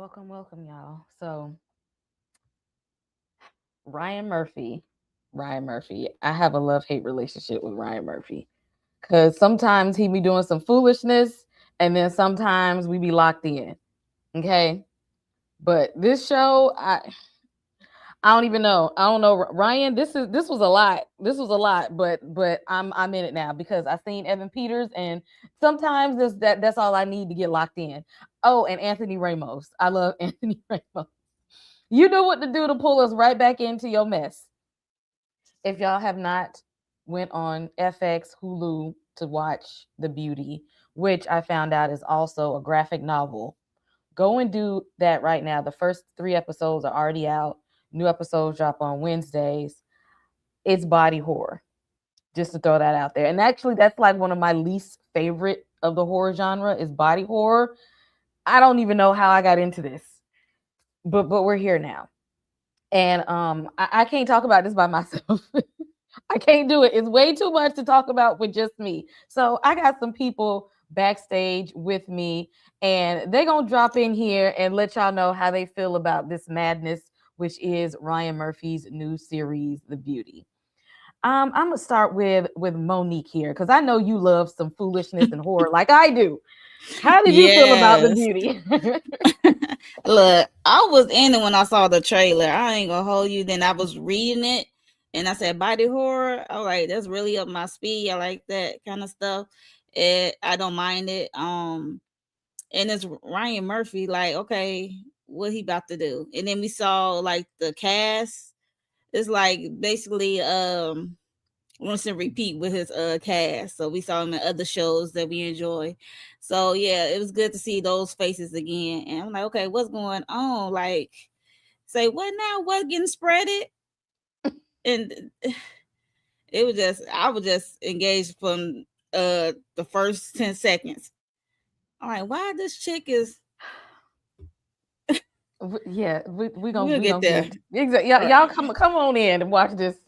Welcome, y'all. So, Ryan Murphy, Ryan Murphy. I have a love hate relationship with Ryan Murphy because sometimes he be doing some foolishness, and then sometimes we be locked in. Okay, but this show, I don't even know. I don't know, Ryan. This was a lot. This was a lot, but I'm in it now because I seen Evan Peters, and sometimes that's all I need to get locked in. Oh, and Anthony Ramos. I love Anthony Ramos. You know what to do to pull us right back into your mess. If y'all have not went on FX Hulu to watch The Beauty, which I found out is also a graphic novel, go and do that right now. The first 3 episodes are already out. New episodes drop on Wednesdays. It's body horror. Just to throw that out there. And actually, that's like one of my least favorite of the horror genre is body horror. I don't even know how I got into this, but we're here now. And I can't talk about this by myself. I can't do it. It's way too much to talk about with just me. So I got some people backstage with me, and they're gonna drop in here and let y'all know how they feel about this madness, which is Ryan Murphy's new series, The Beauty. I'm gonna start with Monique here because I know you love some foolishness and horror like I do. How did you feel about The Yes. Beauty? Look, I was in it when I saw the trailer. I ain't gonna hold you. Then I was reading it and I said body horror. All right, that's really up my speed. I like that kind of stuff. I don't mind it. And it's Ryan Murphy, like, okay, what he about to do? And then we saw like the cast. It's like basically rinse and repeat with his cast. So we saw him in other shows that we enjoy. So yeah, it was good to see those faces again. And I'm like, okay, what's going on? Like, say what now? What getting spreaded? And it was just I was just engaged from the first 10 seconds. All right, why this chick is Yeah, we gonna we'll we get gonna get there. into exactly. All Y'all right. come on in and watch this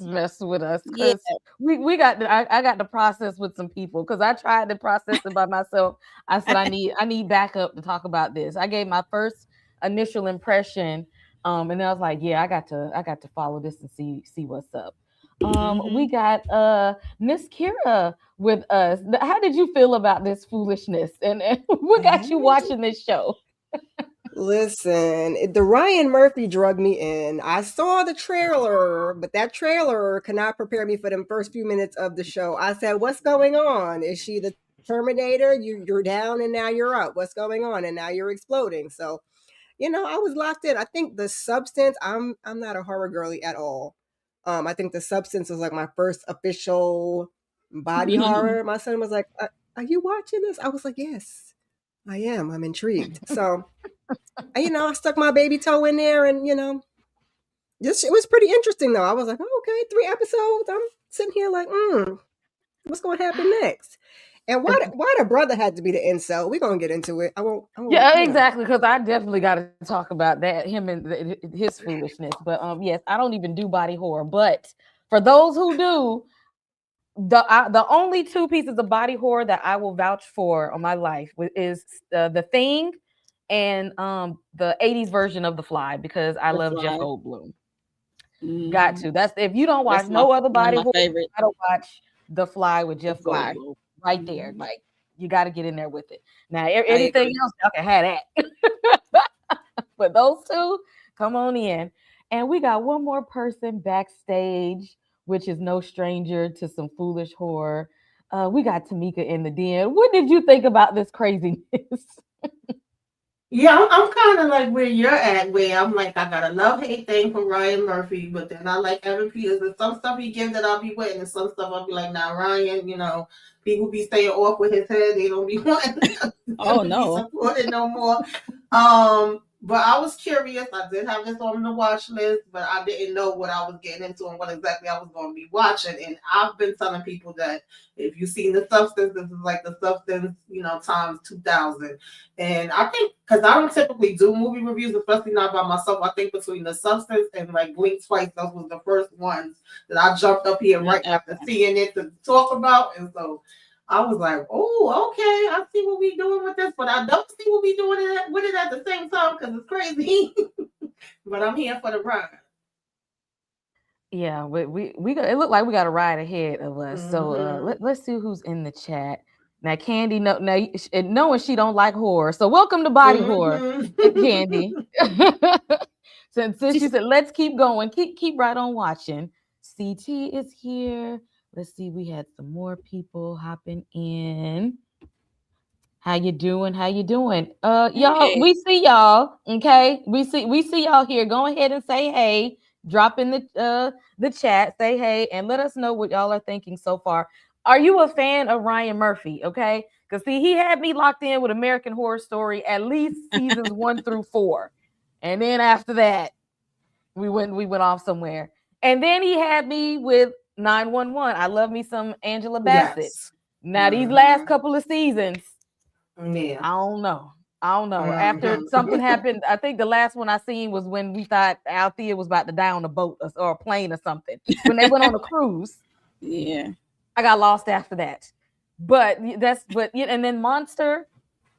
mess with us Yeah. because we got I got the process with some people because I tried to process it by myself. I said I need backup to talk about this. I gave my first initial impression, and then I was like, yeah, I got to follow this and see what's up. We Mm-hmm. got Miss Kira with us. How did you feel about this foolishness and what got you Hey, watching this show? listen, the Ryan Murphy drug me in. I saw the trailer, but that trailer cannot prepare me for them first few minutes of the show. I said, "What's going on? Is she the Terminator? You're down and now you're up. What's going on? And now you're exploding." So, I was locked in. I think the substance. I'm not a horror girly at all. I think the substance was like my first official body horror. My son was like, "Are you watching this?" I was like, "Yes, I am. I'm intrigued." So I stuck my baby toe in there, and just it was pretty interesting though. I was like, oh, okay, 3 episodes. I'm sitting here like, what's going to happen next? And why the brother had to be the incel? We're gonna get into it. I won't. Yeah, exactly. Because I definitely got to talk about that, him and his foolishness. But yes, I don't even do body horror. But for those who do, the only 2 pieces of body horror that I will vouch for on my life is the Thing and the '80s version of The Fly because I The love Jeff Fly. Goldblum. Got Mm-hmm. to. That's if you don't watch That's my no other one of body my horror, you favorite. gotta watch The Fly with The Jeff Fly. Goldblum right there. Mm-hmm. Like you got to get in there with it. Now I anything agree. else, y'all can have that. But those two, come on in. And we got one more person backstage, which is no stranger to some foolish horror. We got Tamika in the den. What did you think about this craziness? Yeah, I'm kind of like where you're at, where I'm like, I got a love hate thing for Ryan Murphy, but then I like Evan Peters. And some stuff he gives that I'll be waiting, and some stuff I'll be like, nah, Ryan, people be staying off with his head. They don't be wanting him Oh to be no. supported no more. But I was curious. I did have this on the watch list, but I didn't know what I was getting into and what exactly I was going to be watching. And I've been telling people that if you've seen the substance, this is like the substance, times 2000. And I think because I don't typically do movie reviews, especially not by myself. I think between the substance and like Blink Twice, those was the first ones that I jumped up here right Okay. after seeing it to talk about. And so I was like, oh, okay, I see what we doing with this, but I don't see what we doing with it at the same time because it's crazy. But I'm here for the ride. Yeah, we got, it looked like we got a ride ahead of us. So Mm-hmm. let's see who's in the chat. Now Candy, no, now knowing she don't like horror. So welcome to Body Horror, Candy. Mm-hmm. Since you said let's keep going, keep right on watching. CT is here. Let's see, we had some more people hopping in. How you doing? How you doing? Y'all, Hey. we see y'all. Okay, we see y'all here. Go ahead and say hey. Drop in the chat. Say hey and let us know what y'all are thinking so far. Are you a fan of Ryan Murphy? Okay, because see, he had me locked in with American Horror Story at least seasons 1 through 4, and then after that, we went off somewhere. And then he had me with 911. I love me some Angela Bassett. Yes. Now these last Mm-hmm. couple of seasons. Yeah. I don't know. I don't know. After something Mm-hmm. happened, I think the last one I seen was when we thought Althea was about to die on a boat or a plane or something. When they went on a cruise, Yeah. I got lost after that. But and then Monster,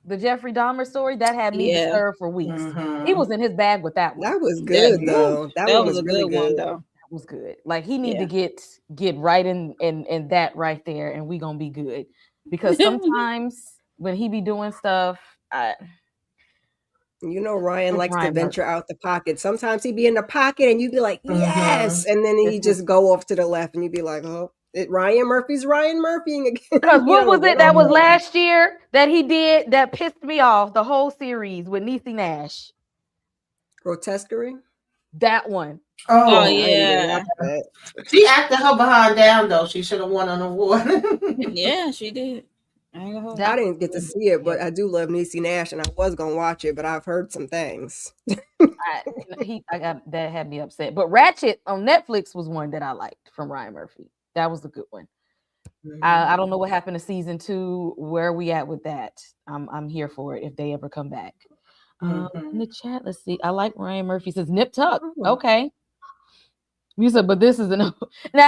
the Jeffrey Dahmer story, that had me Yeah. disturbed for weeks. He Mm-hmm. was in his bag with that one. That was That good woo, though. That that one was was a really good good. one though. That was good. Like he need to Yeah. get right in that right there, and we gonna be good. Because sometimes when he be doing stuff, You know, Ryan it's likes to Ryan venture Murphy. out the pocket. Sometimes he'd be in the pocket and you'd be like, Mm-hmm. yes. And then This he'd is just go off to the left and you'd be like, oh, Ryan Murphy's Ryan Murphying because again. You what don't know was what it I'm that was doing. Mm-hmm. last year that he did that pissed me off the whole series with Niecy Nash? Grotesquerie? That one. Oh Oh, I didn't even watch yeah. that. she acted her behind down though. She should have won an award. Yeah, she did. I ain't gonna hold I That you. didn't get to see it, yeah. but I do love Niecy Nash and I was going to watch it, but I've heard some things. I got that had me upset. But Ratchet on Netflix was one that I liked from Ryan Murphy. That was a good one. I don't know what happened to season 2. Where are we at with that? I'm here for it if they ever come back. In Mm-hmm. the chat, let's see. I like Ryan Murphy says Nip Tuck. Oh. Okay. You said, but this is an now.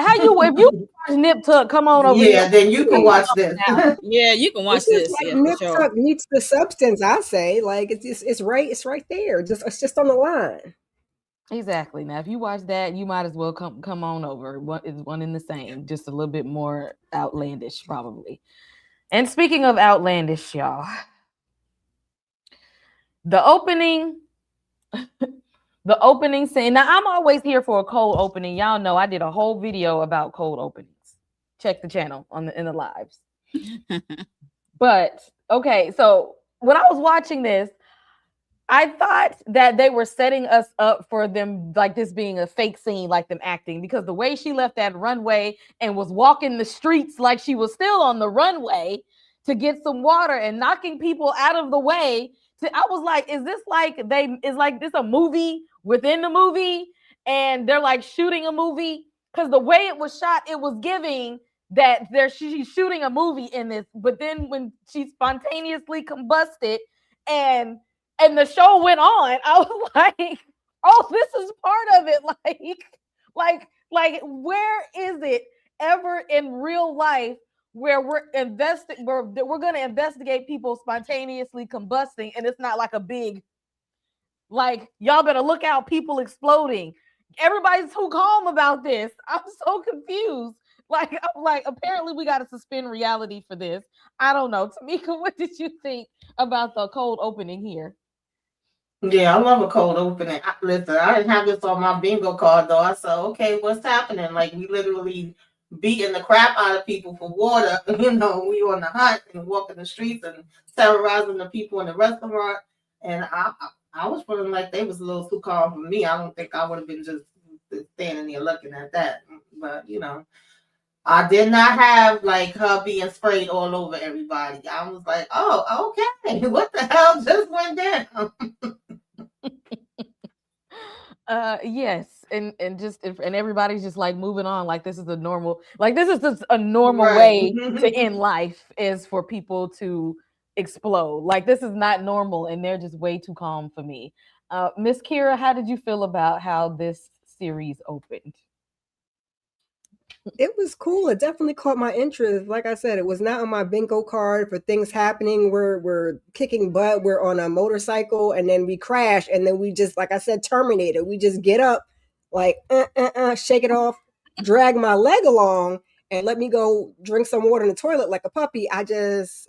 How you if you watch Nip Tuck, come on over here. Yeah, then you can watch this. Yeah, you can It's watch just this. like Yeah, for nip sure. tuck meets the substance, I say. Like it's right there. It's just on the line. Exactly. Now, if you watch that, you might as well come on over. What is one in the same? Just a little bit more outlandish, probably. And speaking of outlandish, y'all, the opening, the opening scene. Now, I'm always here for a cold opening. Y'all know I did a whole video about cold openings. Check the channel in the lives. But okay, so when I was watching this, I thought that they were setting us up for them, like this being a fake scene, like them acting, because the way she left that runway and was walking the streets like she was still on the runway to get some water and knocking people out of the way. I was like, is this like this a movie within the movie? And they're like shooting a movie? Because the way it was shot, it was giving that she's shooting a movie in this. But then when she spontaneously combusted and the show went on, I was like, oh, this is part of it. Like, where is it ever in real life where we're gonna investigate people spontaneously combusting, and it's not like a big like y'all better look out, people exploding. Everybody's too calm about this. I'm so confused. I'm like, apparently we got to suspend reality for this. I don't know. Tamika, what did you think about the cold opening here? Yeah, I love a cold opening. Listen, I didn't have this on my bingo card though. I said, okay, what's happening? Like we literally beating the crap out of people for water. You know, we on the hunt and walking the streets and terrorizing the people in the restaurant. And I was feeling like they was a little too calm for me. I don't think I would have been just standing there looking at that. But you know, I did not have like her being sprayed all over everybody. I was like, oh, okay, what the hell just went down? Yes, and everybody's just like moving on like this is a normal, like this is just a normal Right. way to end life, is for people to explode. Like this is not normal, and they're just way too calm for me. Miss Kira, how did you feel about how this series opened? It was cool. It definitely caught my interest. Like I said, it was not on my bingo card for things happening. We're kicking butt. We're on a motorcycle, and then we crash, and then we just, like I said, Terminator. We just get up, like shake it off, drag my leg along, and let me go drink some water in the toilet like a puppy. I just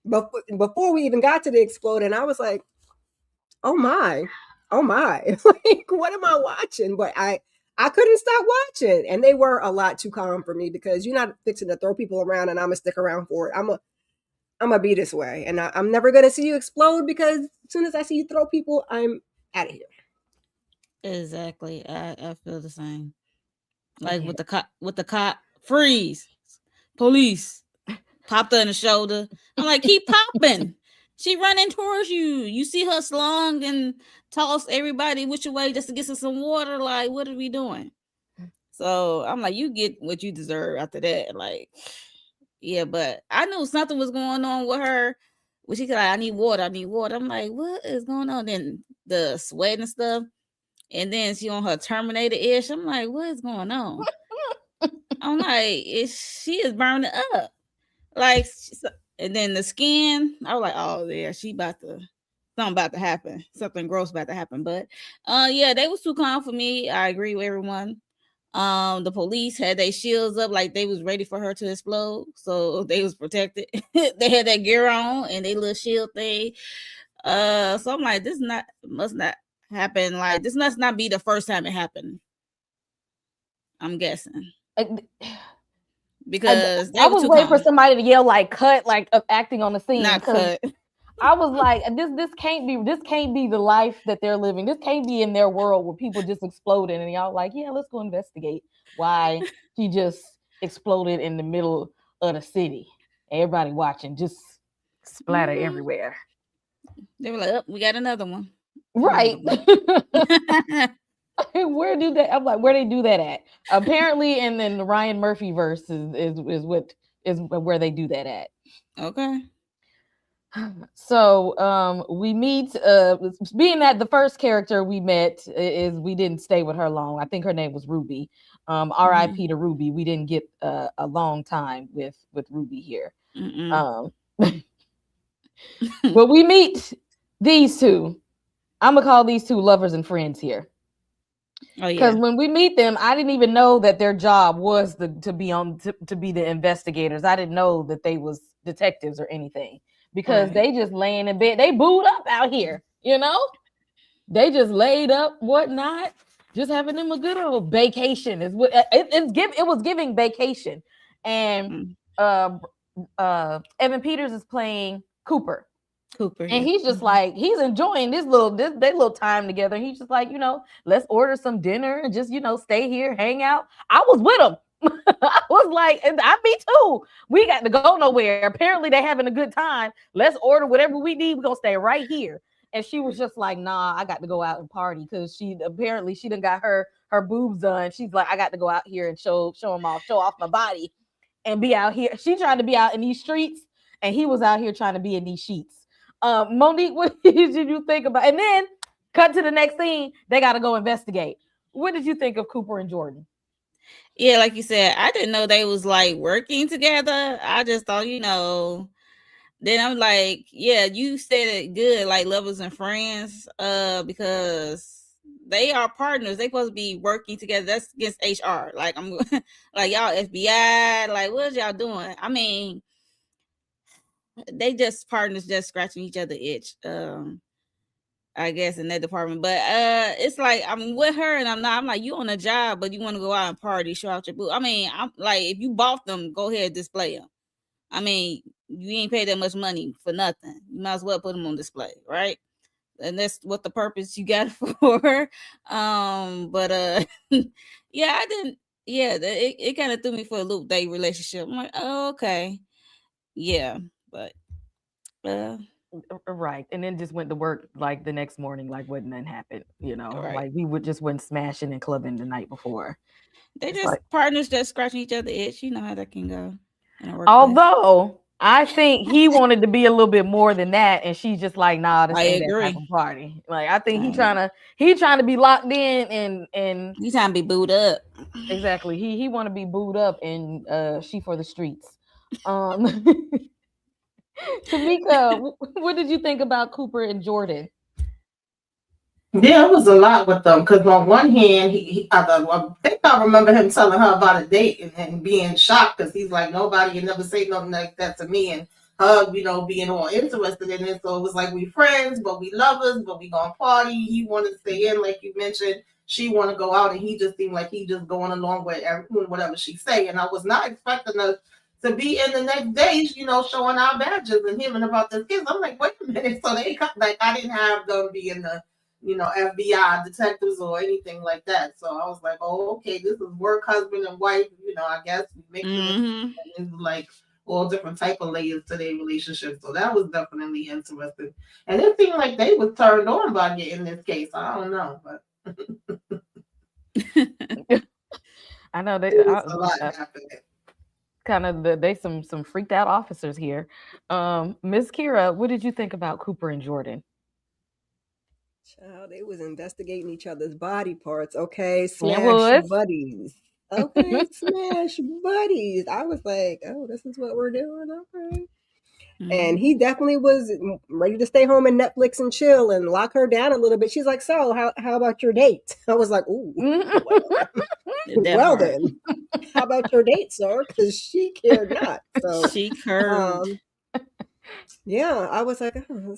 before we even got to the exploding, I was like, oh my, oh my, like what am I watching? But I couldn't stop watching, and they were a lot too calm for me because you're not fixing to throw people around, and I'm gonna stick around for it. I'm gonna be this way, and I'm never gonna see you explode because as soon as I see you throw people, I'm out of here. Exactly. I feel the same. Like Yeah. with the cop, freeze, police, popped her in the shoulder. I'm like, keep popping. She running towards you. You see her slung and toss everybody which way just to get some water. Like, what are we doing? So I'm like, you get what you deserve after that. Like, yeah, but I knew something was going on with her. When she said, I need water, I need water. I'm like, what is going on? Then the sweat and stuff. And then she on her Terminator ish. I'm like, what is going on? I'm like, she is burning up. Like, and then the skin, I was like, oh yeah, something about to happen, something gross about to happen. But yeah, they was too calm for me. I agree with everyone. The police had their shields up like they was ready for her to explode, so they was protected. They had that gear on and they little shield thing. So I'm like, must not happen. Like, this must not be the first time it happened. I'm guessing. Because I was waiting for somebody to yell like cut, like acting on the scene. Not cut. I was like, this can't be the life that they're living. This can't be in their world where people just exploding and y'all like, yeah, let's go investigate why she just exploded in the middle of the city. Everybody watching, just splatter everywhere. They were like, oh, we got another one. Right. Where do they? I'm like, where they do that at? Apparently, and then the Ryan Murphy verse is where they do that at. Okay. So we meet. Being that the first character we met we didn't stay with her long. I think her name was Ruby. R.I.P. to Ruby. We didn't get a long time with Ruby here. But we meet these two. I'm gonna call these two lovers and friends here. Oh yeah. Because when we meet them, I didn't even know that their job was to be the investigators. I didn't know that they was detectives or anything because they just laying in bed. They booed up out here, you know. They just laid up, whatnot, just having them a good old vacation. Is what it was giving vacation, and Evan Peters is playing Cooper. And he's just like, he's enjoying their little time together. He's just like, let's order some dinner and just, stay here, hang out. I was with him. I was like, and me too. We got to go nowhere. Apparently they're having a good time. Let's order whatever we need. We're going to stay right here. And she was just like, nah, I got to go out and party because she done got her boobs done. She's like, I got to go out here and show them off, show off my body and be out here. She tried to be out in these streets and he was out here trying to be in these sheets. Monique, what did you think about? And then cut to the next scene. They got to go investigate. What did you think of Cooper and Jordan? Yeah, like you said, I didn't know they was like working together. I just thought, Then I'm like, yeah, you said it good, like lovers and friends, because they are partners. They supposed to be working together. That's against HR. Like I'm like y'all FBI. Like what is y'all doing? I mean, they just partners, just scratching each other itch. I guess in that department, but it's like I'm with her and I'm not. I'm like, you on a job, but you want to go out and party, show out your boo. I mean, I'm like, if you bought them, go ahead, display them. I mean, you ain't paid that much money for nothing. You might as well put them on display, right? And that's what the purpose you got it for. But yeah, I didn't. Yeah, it kind of threw me for a loop. They relationship. I'm like, oh, okay, yeah, but right, and then just went to work like the next morning, like what nothing happened. Right. Like we went smashing and clubbing the night before. They just like, partners just scratching each other itch. You know how that can go. Although I think he wanted to be a little bit more than that, and she's just like, nah, this I ain't that type agree. of party. Like, I think I, he trying to be locked in, and you trying to be booed up. exactly, he want to be booed up, and she for the streets. Tamika, what did you think about Cooper and Jordan? Yeah, it was a lot with them because on one hand, I think I remember him telling her about a date and being shocked because he's like, nobody can never say nothing like that to me, and her, being all interested in it. So it was like we friends, but we lovers, but we gonna party. He wanted to stay in, like you mentioned. She want to go out, and he just seemed like he just going along with whatever she say. And I was not expecting us to be in the next day, showing our badges and hearing about this kids. I'm like, wait a minute. So they like I didn't have them be in the FBI detectives or anything like that. So I was like, oh, okay, this is work husband and wife. I guess mixing it Mm-hmm. and it's like all different type of layers to their relationship. So that was definitely interesting. And it seemed like they was turned on by getting this case. I don't know, but I know they it was a lot happening. kind of they some freaked out officers here. Miss Kira, what did you think about Cooper and Jordan? Child, they was investigating each other's body parts. Okay, It smash was. buddies. Okay, smash buddies. I was like, oh, this is what we're doing. Okay. And he definitely was ready to stay home and Netflix and chill and lock her down a little bit. She's like, so how about your date? I was like, ooh, well then, how about your date, sir? Because she cared not. So she curved. Yeah, I was like, oh,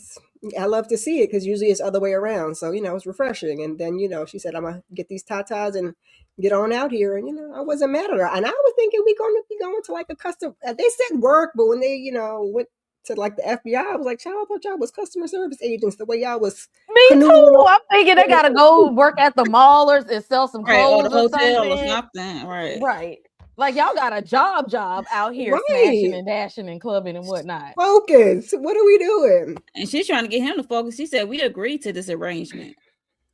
I love to see it because usually it's other way around. So, it's refreshing. And then, she said, I'm going to get these tatas and get on out here. And, I wasn't mad at her. And I was thinking we're going to be going to like a custom, they said work, but when they, went to like the FBI, I was like, child, I thought y'all was customer service agents the way y'all was Me canoodling. too. I'm thinking they got to go work at the mall and sell some clothes or the hotel or something. Right. Right. Like y'all got a job out here smashing and dashing and clubbing and whatnot. Focus. What are we doing? And she's trying to get him to focus. She said, we agreed to this arrangement.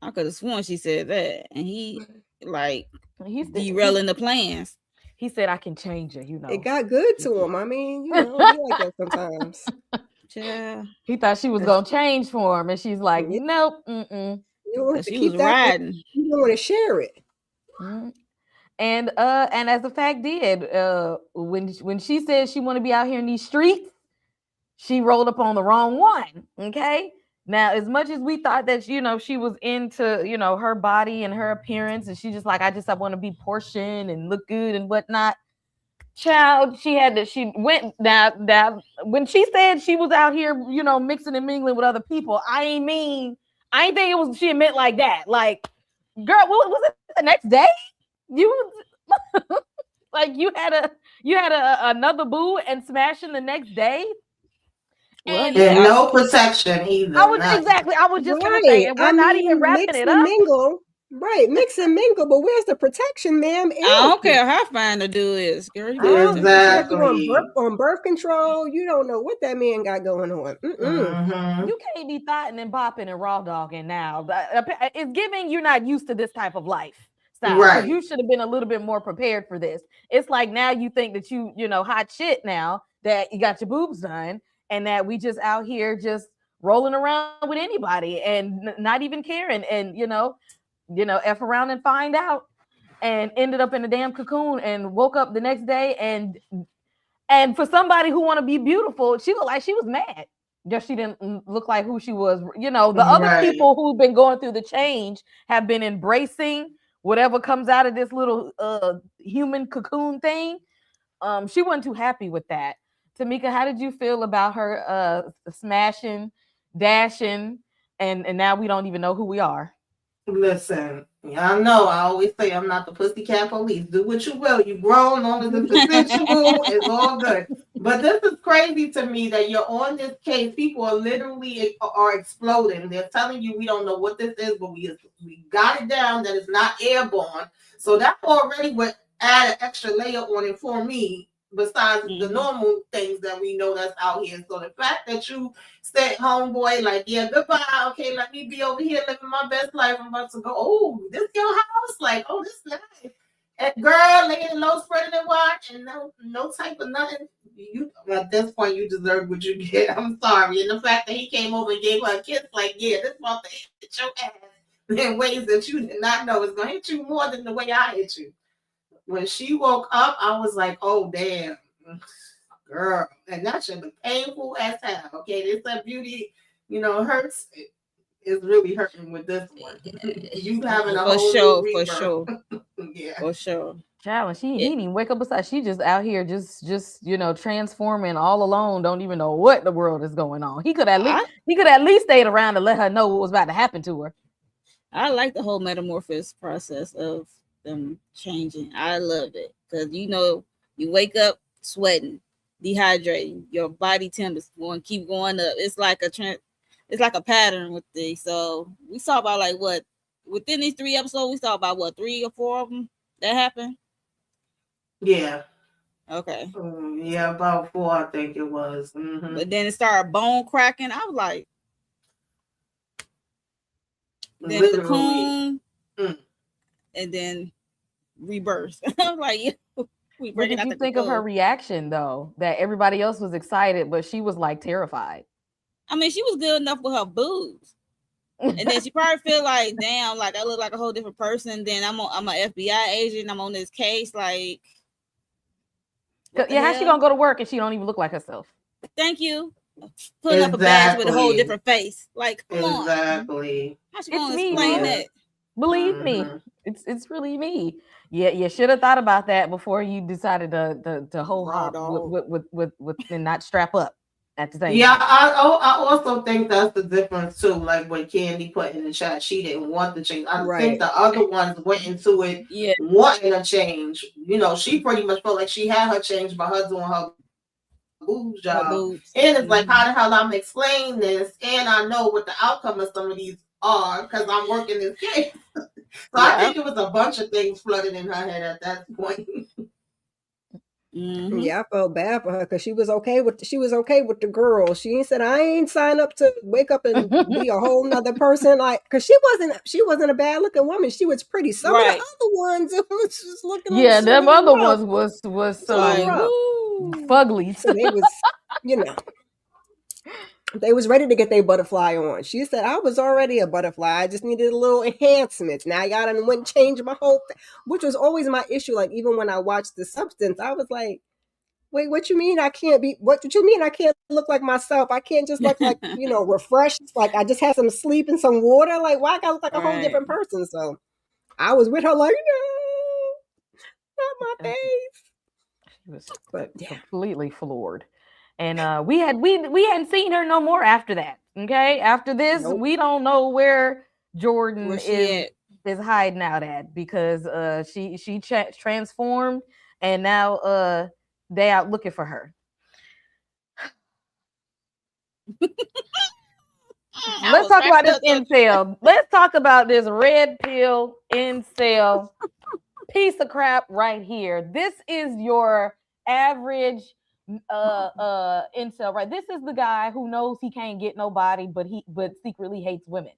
I could have sworn she said that. And he's derailing the plans. He said, I can change it, It got good to him. I mean, he like that sometimes. Yeah. He thought she was going to change for him. And she's like, nope. You don't want to she keep was that. riding. You don't want to share it. And as the fact did, when she said she want to be out here in these streets, she rolled up on the wrong one. Okay. Now, as much as we thought that, she was into, her body and her appearance, and she just like, I want to be portioned and look good and whatnot. Child, she went now when she said she was out here, mixing and mingling with other people. I ain't think it was, she meant like that. Like, girl, what was it the next day? You like you had another boo and smashing the next day. And no protection either. I was just gonna say, and we're not even wrapping it up. Mingle. Right, mix and mingle, but where's the protection, ma'am? I don't care how fine the dude is, girl. Exactly. On birth control, you don't know what that man got going on. You can't be thotting and bopping and raw dogging now. It's giving you're not used to this type of life style. Right. You should have been a little bit more prepared for this. It's like now you think that you hot shit now that you got your boobs done and that we just out here just rolling around with anybody and not even caring and F around and find out and ended up in a damn cocoon and woke up the next day and for somebody who want to be beautiful, she looked like she was mad. Just she didn't look like who she was. The other people who've been going through the change have been embracing whatever comes out of this little human cocoon thing. She wasn't too happy with that. Tamika, how did you feel about her smashing, dashing, and now we don't even know who we are? Listen, y'all know I always say I'm not the pussycat police. Do what you will. You grown, long as it's consensual, it's all good. But this is crazy to me that you're on this case. People are literally exploding. They're telling you we don't know what this is, but we got it down that it's not airborne. So that already would add an extra layer on it for me. Besides the normal things that we know that's out here. So the fact that you said, homeboy, like, yeah, goodbye. Okay, let me be over here living my best life. I'm about to go, oh, this your house? Like, oh, this nice. And girl, laying low, spreading it wide, and no type of nothing. at this point, you deserve what you get. I'm sorry. And the fact that he came over and gave her a kiss, like, yeah, this mother hit your ass in ways that you did not know is going to hit you more than the way I hit you. When she woke up, I was like, oh, damn, girl. And that should be painful as hell. Okay, this that beauty, hurts. It's really hurting with this one. You having a whole new rebirth. For sure. Yeah. For sure. Child, he didn't even wake up beside. She just out here, just transforming all alone. Don't even know what the world is going on. He could at least stayed around to let her know what was about to happen to her. I like the whole metamorphosis process of them changing. I love it because you wake up sweating, dehydrating, your body temp is going to keep going up. It's like a pattern with these. So we saw about within these 3 episodes, we saw about 3 or 4 of them that happened. Yeah. Okay. Yeah, about 4, I think it was. Mm-hmm. But then it started bone cracking. I was like, then cocoon, and then rebirth. I was like, yeah. What did you think of her reaction though? That everybody else was excited, but she was like terrified. I mean, she was good enough with her boobs. And then she probably feel like, damn, like I look like a whole different person. Then I'm an FBI agent. I'm on this case. Like, yeah, how's she gonna go to work and she don't even look like herself? Thank you. Putting up a badge with a whole different face. Like, come on. Exactly. How's she gonna explain that? Believe me, it's really me. Yeah, you should have thought about that before you decided to hold hop with and not strap up at the same time. I also think that's the difference too. Like when Candy put in the chat, she didn't want the change. I think the other ones went into it wanting a change. She pretty much felt like she had her change by her doing her boobs job. And it's like, how the hell I'm explaining this, and I know what the outcome of some of these are because I'm working this case. So I think it was a bunch of things flooded in her head at that point. Yeah, I felt bad for her because she was okay with the girl. She said, I ain't signed up to wake up and be a whole nother person. Like, because she wasn't a bad looking woman. She was pretty. Some of the other ones was just looking. Yeah, them other ones was so fugly. So they was, they was ready to get their butterfly on. She said, I was already a butterfly. I just needed a little enhancements. Now y'all done went and changed my whole thing, which was always my issue. Like, even when I watched The Substance, I was like, wait, what you mean I can't be, what you mean I can't look like myself? I can't just look like, refreshed. Like I just had some sleep and some water. Like, why I gotta look like a whole different person? So I was with her like, no, not my face. She was completely floored. And we hadn't seen her no more after that. Okay, after this, we don't know where Jordan is hiding out at because she transformed and now they out looking for her. Let's talk about this incel. Let's talk about this red pill incel piece of crap right here. This is your average incel, right? This is the guy who knows he can't get nobody, but secretly hates women.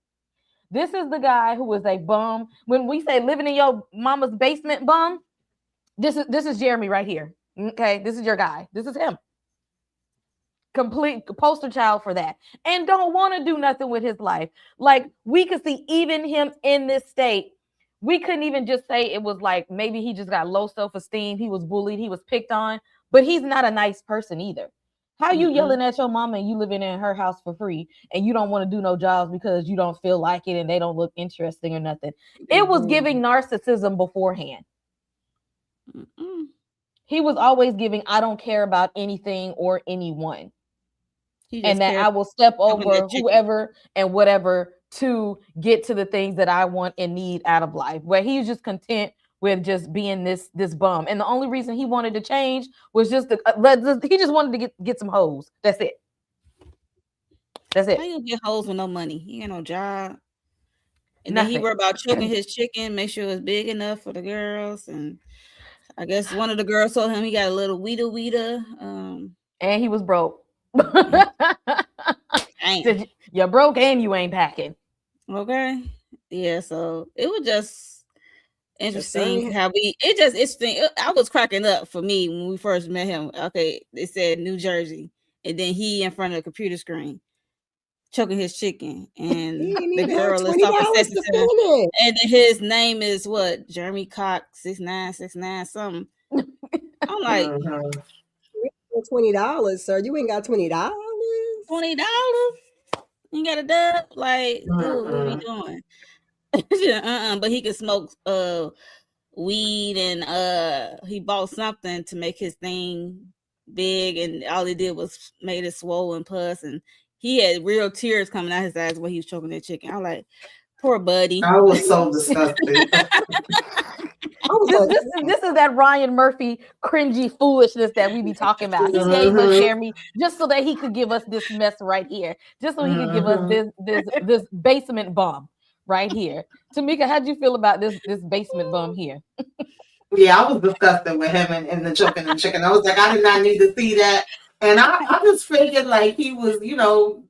This is the guy who is a bum. When we say living in your mama's basement bum, this is Jeremy right here. Okay, this is your guy. This is him. Complete poster child for that, and don't want to do nothing with his life. Like we could see even him in this state. We couldn't even just say it was like maybe he just got low self-esteem. He was bullied. He was picked on. But he's not a nice person either. How you yelling at your mama and you living in her house for free and you don't want to do no jobs because you don't feel like it and they don't look interesting or nothing? It was giving narcissism beforehand. He was always giving, I don't care about anything or anyone. And that I will step over whoever and whatever to get to the things that I want and need out of life. Where he was just content with just being this bum, and the only reason he wanted to change was just he just wanted to get some hoes. That's it. That's it. How you get hoes with no money? He ain't no job, and then he worried about choking his chicken, make sure it's big enough for the girls. And I guess one of the girls told him he got a little weeda. And he was broke. You're broke and you ain't packing. Okay, yeah. So it was just. interesting how I was cracking up for me when we first met him. Okay, they said New Jersey, and then he in front of the computer screen choking his chicken, and He ain't the even have girl is $20 talking sexy to to him, finish. and then his name is what, Jeremy Cox 6969 something. I'm like, Mhm. $20, sir. You ain't got $20. $20. You got a dub? Like, dude, what are we doing? But he could smoke weed, and he bought something to make his thing big, and all he did was made it swollen pus, and he had real tears coming out his eyes when he was choking that chicken. I was like, poor buddy. I was so disgusted. I was like, This is that Ryan Murphy cringy foolishness that we be talking about. He gave us Jeremy just so that he could give us this mess right here, just so he could give us this basement bum right here. Tamika, how'd you feel about this basement bum here? Yeah, I was disgusted with him and the choking and chicken. I was like, I did not need to see that. And I just figured like he was,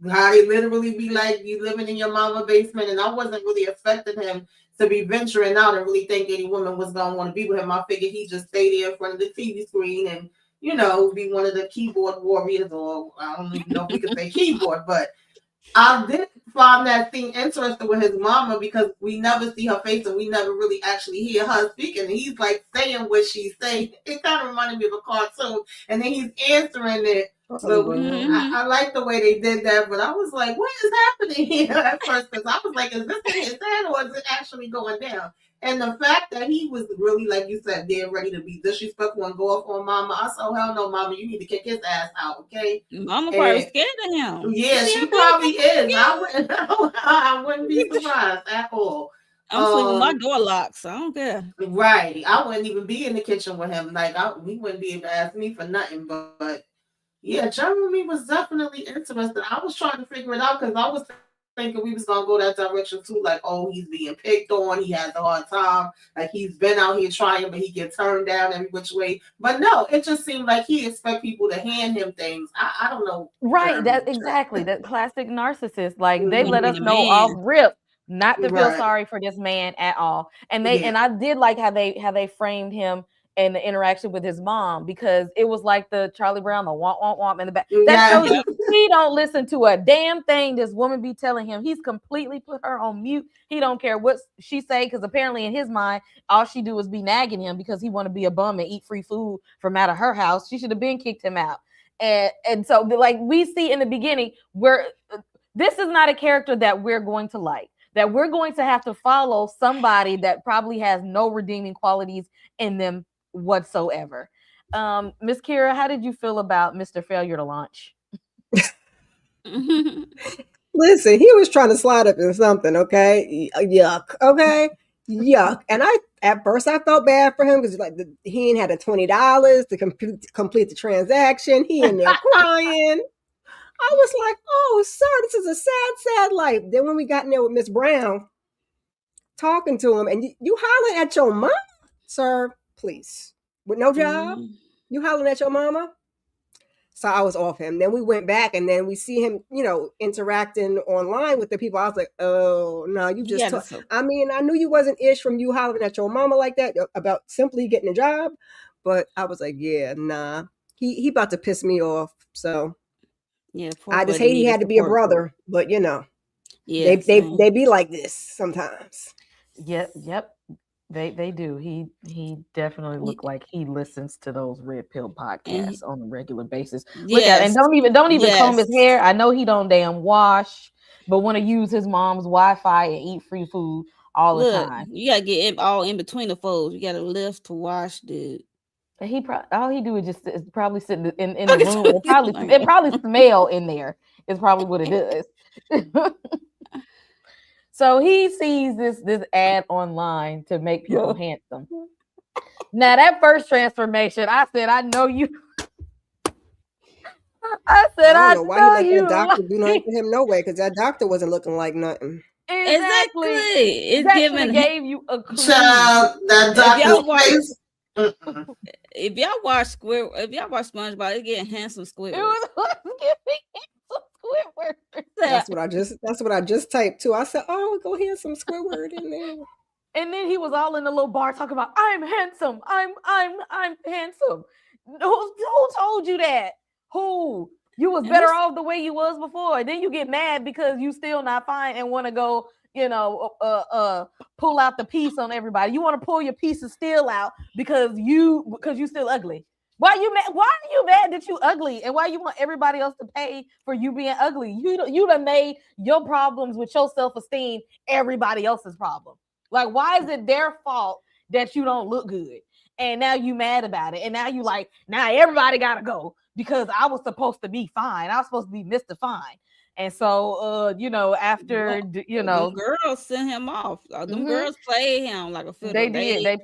how he literally be like, you living in your mama basement. And I wasn't really expecting him to be venturing out and really think any woman was going to want to be with him. I figured he'd just stay there in front of the TV screen and, be one of the keyboard warriors, or I don't even know if we could say keyboard, but I did find that scene interesting with his mama because we never see her face and we never really actually hear her speaking. And he's like saying what she's saying. It kind of reminded me of a cartoon, and then he's answering it. So I like the way they did that, but I was like, what is happening here at first? Because I was like, is this in his head or is it actually going down? And the fact that he was really, like you said, there ready to be disrespectful and go off on Mama, I said, oh, hell no, Mama, you need to kick his ass out, okay? Mama probably scared of him. Yeah, she probably is. I wouldn't be surprised at all. I'm sleeping with my door locked, so I don't care. Right. I wouldn't even be in the kitchen with him. Like, he wouldn't be able to ask me for nothing. But yeah, Jeremy was definitely interested. I was trying to figure it out because I was thinking we was going to go that direction too. Like, oh, he's being picked on. He has a hard time. Like, he's been out here trying, but he gets turned down every which way. But no, it just seemed like he expect people to hand him things. I don't know. Right. That exactly. That classic narcissist. Like, they let us know off rip not to feel sorry for this man at all. And and I did like how they framed him and the interaction with his mom, because it was like the Charlie Brown, the womp womp womp in the back. That shows you he don't listen to a damn thing this woman be telling him. He's completely put her on mute. He don't care what she say, because apparently in his mind, all she do is be nagging him because he want to be a bum and eat free food from out of her house. She should have been kicked him out. And so, like, we see in the beginning where this is not a character that we're going to like, that we're going to have to follow somebody that probably has no redeeming qualities in them whatsoever. Miss Kira, how did you feel about Mr. Failure to Launch? Listen, he was trying to slide up in something, okay? Yuck, okay? Yuck. And at first I felt bad for him because he ain't had the $20 to complete the transaction. He in there crying. I was like, oh, sir, this is a sad, sad life. Then when we got in there with Miss Brown, talking to him, and you hollering at your mom, sir, please. With no job, you hollering at your mama? So I was off him. Then we went back, and then we see him, interacting online with the people. I was like, oh, no, you just... I mean, I knew you wasn't ish from you hollering at your mama like that about simply getting a job, but I was like, yeah, nah. He about to piss me off, so... Yeah, I just hate he had to be a brother, but they be like this sometimes. Yep. They do. He definitely look like he listens to those Red Pill podcasts on a regular basis. Look at, and don't even comb his hair. I know he don't damn wash, but want to use his mom's Wi-Fi and eat free food all the time. You gotta get all in between the folds. You gotta lift to wash, dude. All he do is just probably sit in the room. It probably smell in there. Is probably what it is. So he sees this ad online to make people handsome. Now that first transformation, I said, I know you. I said, I don't know why he let that doctor do nothing for him. No way, because that doctor wasn't looking like nothing. Exactly. It's giving gave you a clue. That doctor. If y'all watch SpongeBob, it's getting handsome Squidward. It was giving handsome Squidward. That's what I just typed too. I said, "Oh, go handsome Squidward in there." And then he was all in the little bar talking about, I'm handsome. I'm handsome. Who told you that? Who? You was better off the way you was before. And then you get mad because you still not fine and want to go, pull out the piece on everybody. You want to pull your piece of steel out because you still ugly. Why are you mad that you ugly? And why you want everybody else to pay for you being ugly? You done made your problems with your self-esteem everybody else's problem. Like, why is it their fault that you don't look good? And now you mad about it. And now you like, now everybody gotta go because I was supposed to be fine. I was supposed to be Mr. Fine. And so, after, them girls sent him off. Them girls played him like a fiddle. They did. They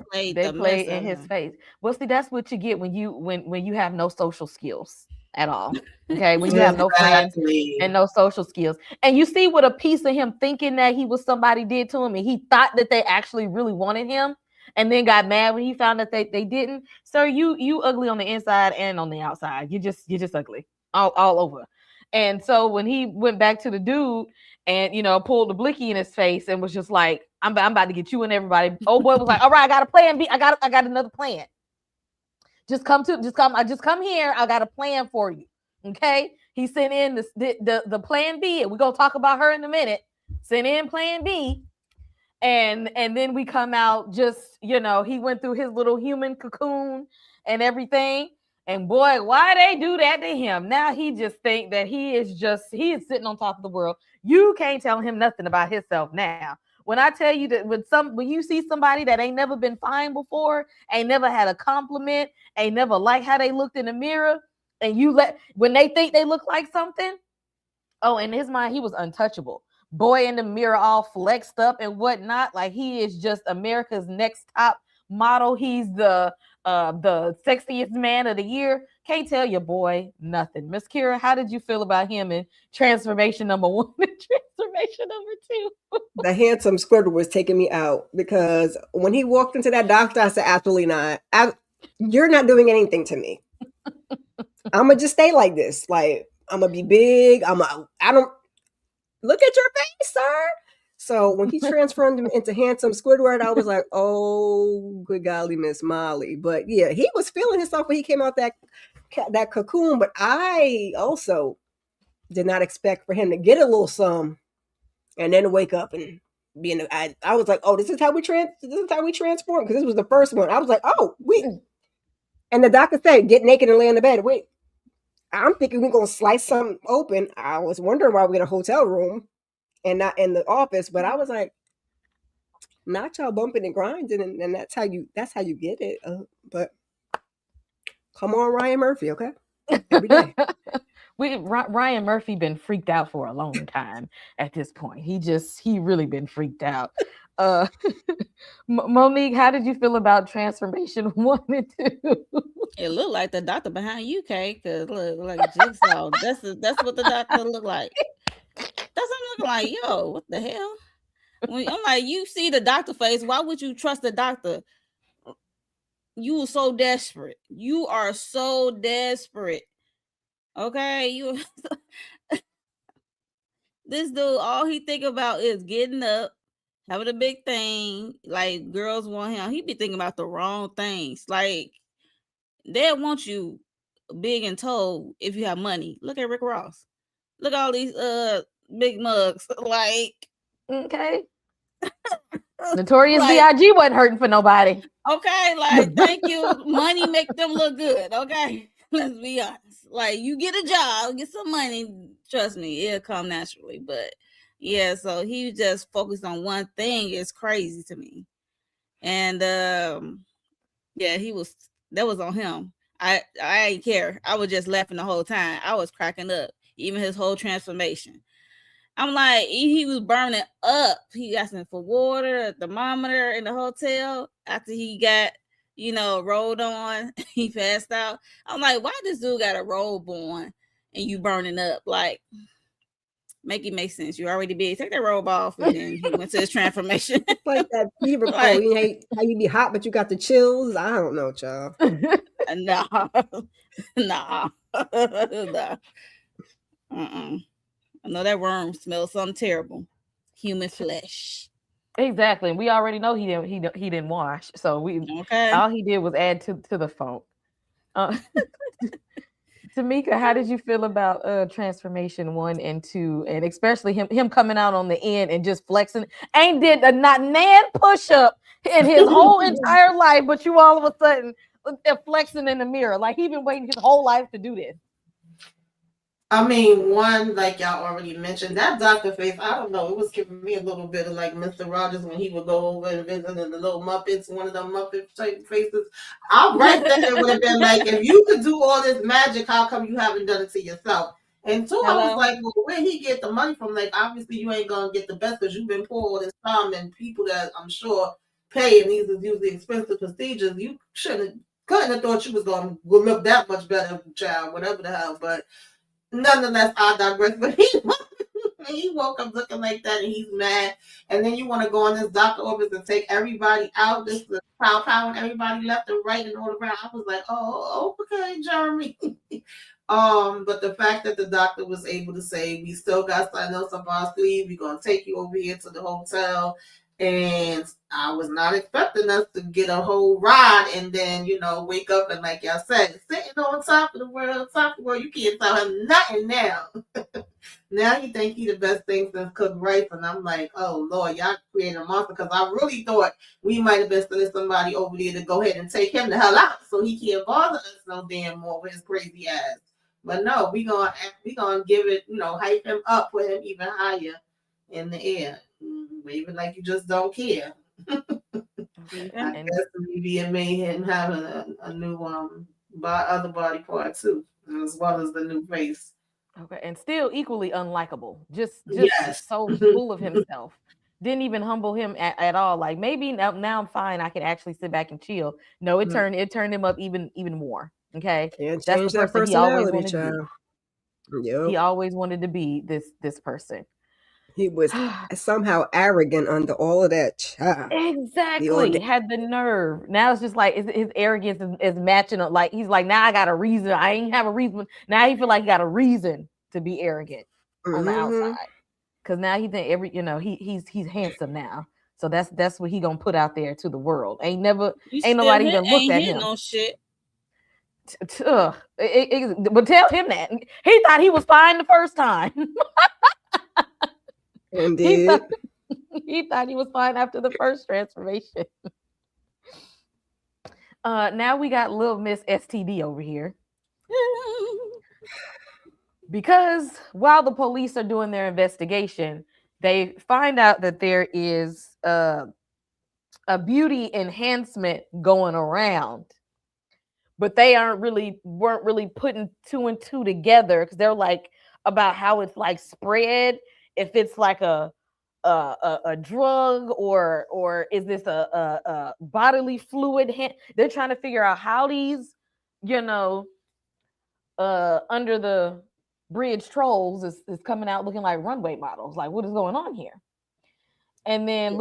played in his him. face. Well, see, that's what you get when you have no social skills at all. Okay, when you have no friends and no social skills, and you see what a piece of him thinking that he was somebody did to him, and he thought that they actually really wanted him, and then got mad when he found that they didn't. Sir, you ugly on the inside and on the outside. You're just ugly all over. And so when he went back to the dude and pulled the blicky in his face and was just like, I'm about to get you and everybody. Old boy was like, all right, I got a plan B. I got another plan. Just come here. I got a plan for you. Okay. He sent in the plan B, and we're gonna talk about her in a minute. Sent in plan B. And then we come out just, he went through his little human cocoon and everything. And boy, why they do that to him? Now he just think that he is sitting on top of the world. You can't tell him nothing about himself now. When I tell you that when you see somebody that ain't never been fine before, ain't never had a compliment, ain't never liked how they looked in the mirror, and when they think they look like something, oh, in his mind, he was untouchable. Boy in the mirror all flexed up and whatnot. Like, he is just America's next top model. He's the sexiest man of the year. Can't tell your boy nothing. Miss Kira, how did you feel about him in transformation number 1 and transformation number 2? The handsome Squidward was taking me out because when he walked into that doctor, I said, absolutely not. You're not doing anything to me. I'm gonna just stay like this. Like, I'm gonna be big. I don't look at your face, sir. So when he transformed him into handsome Squidward, I was like, oh, good golly, Miss Molly. But yeah, he was feeling himself when he came out that cocoon. But I also did not expect for him to get a little some and then wake up and be in the, I was like, oh, this is how we transform, because this was the first one. I was like, oh, and the doctor said, get naked and lay in the bed. Wait, I'm thinking we're gonna slice something open. I was wondering why we in a hotel room and not in the office, but I was like, not y'all bumping and grinding, and that's how you get it. But come on, Ryan Murphy, okay? Every day. Ryan Murphy been freaked out for a long time at this point. He really been freaked out. Monique, how did you feel about transformation 1 and 2? It looked like the doctor behind you, Kay, because look like Jigsaw. That's what the doctor looked like. That's what I'm looking like. Yo, what the hell? I'm like, you see the doctor face. Why would you trust the doctor? You were so desperate. You are so desperate. Okay, this dude, all he think about is getting up, having a big thing. Like, girls want him. He be thinking about the wrong things. Like, they want you big and tall if you have money. Look at Rick Ross. Look at all these big mugs. Like, okay. Notorious B.I.G. wasn't hurting for nobody. Okay, like, thank you. Money make them look good. Okay, let's be honest. Like, you get a job, get some money. Trust me, it'll come naturally. But yeah, so he just focused on one thing. It's crazy to me. And yeah, that was on him. I ain't care. I was just laughing the whole time. I was cracking up. Even his whole transformation. I'm like, he was burning up. He asking for water, a thermometer in the hotel after he got, rolled on. He passed out. I'm like, why this dude got a robe on and you burning up? Like, make it make sense. You already big. Take that robe off, and then he went to his transformation. Like that fever cold. You hate how you be hot, but you got the chills. I don't know, child. Nah. I know that worm smells something terrible. Human flesh. Exactly. And we already know he didn't wash. So Okay. all he did was add to the funk. Uh, Tamika, how did you feel about transformation 1 and 2, and especially him coming out on the end and just flexing? Ain't did a not nan push up in his whole entire life, but you all of a sudden flexing in the mirror like he been waiting his whole life to do this. I mean, one, like y'all already mentioned, that Dr. Face, I don't know, it was giving me a little bit of like Mr. Rogers when he would go over and visit the little Muppets, one of them Muppet type faces. I right there it would have been like, if you could do all this magic, how come you haven't done it to yourself? And two, I was Hello. like, well, where he get the money from? Like, obviously you ain't gonna get the best because you've been poor all this time, and people that I'm sure pay, and these is usually expensive procedures. You couldn't have thought you was gonna look that much better, child, whatever the hell, but. Nonetheless, I digress. But he woke up looking like that, and he's mad. And then you want to go in this doctor office and take everybody out, just the pow and everybody left and right and all around. I was like, oh, okay, Jeremy. But the fact that the doctor was able to say, we still got something else up our sleeve. We're gonna take you over here to the hotel. And I was not expecting us to get a whole ride and then, wake up and like y'all said, sitting on top of the world, you can't tell him nothing now. Now he think he the best thing since cooked rice, and I'm like, oh Lord, y'all created a monster because I really thought we might have been sending somebody over there to go ahead and take him the hell out so he can't bother us no damn more with his crazy ass. But no, we gonna give it, hype him up, put him even higher in the air, waving like you just don't care. I And guess maybe it made him have a new other body part too, as well as the new face. okay, and still equally unlikable. Just Yes. so full of himself. Didn't even humble him at all. Like maybe now I'm fine. I can actually sit back and chill. No, it turned him up even more. Okay, Can't that's the change that person he always personality, wanted to be. child. Yep. He always wanted to be this person. He was somehow arrogant under all of that, child. The Exactly. audacity. Had the nerve. Now it's just like his arrogance is matching up. Like he's like, now I got a reason. I ain't have a reason. Now he feel like he got a reason to be arrogant on the Mm-hmm. outside. Cause now he think he's handsome now. So that's what he gonna put out there to the world. You Ain't still nobody even looked ain't at hitting him. no shit. But tell him that he thought he was fine the first time. he Indeed. thought he thought he was fine after the first transformation. Now we got little Miss STD over here because while the police are doing their investigation, they find out that there is a beauty enhancement going around, but they weren't really putting 2 and 2 together because they're like about how it's like spread, if it's like a drug or is this a bodily fluid. They're trying to figure out how these, under the bridge trolls is coming out looking like runway models. Like, what is going on here? And then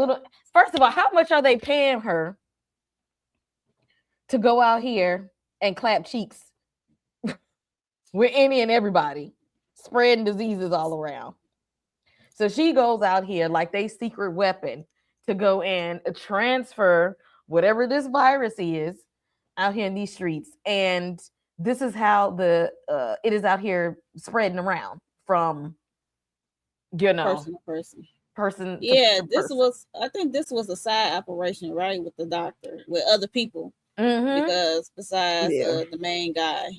first of all, how much are they paying her to go out here and clap cheeks with any and everybody, spreading diseases all around? So she goes out here like they secret weapon to go and transfer whatever this virus is out here in these streets. And this is how it is out here spreading around from, Person to person. person Yeah, to this person. I think this was a side operation, right, with the doctor, with other people, Mm-hmm. because besides Yeah. the main guy,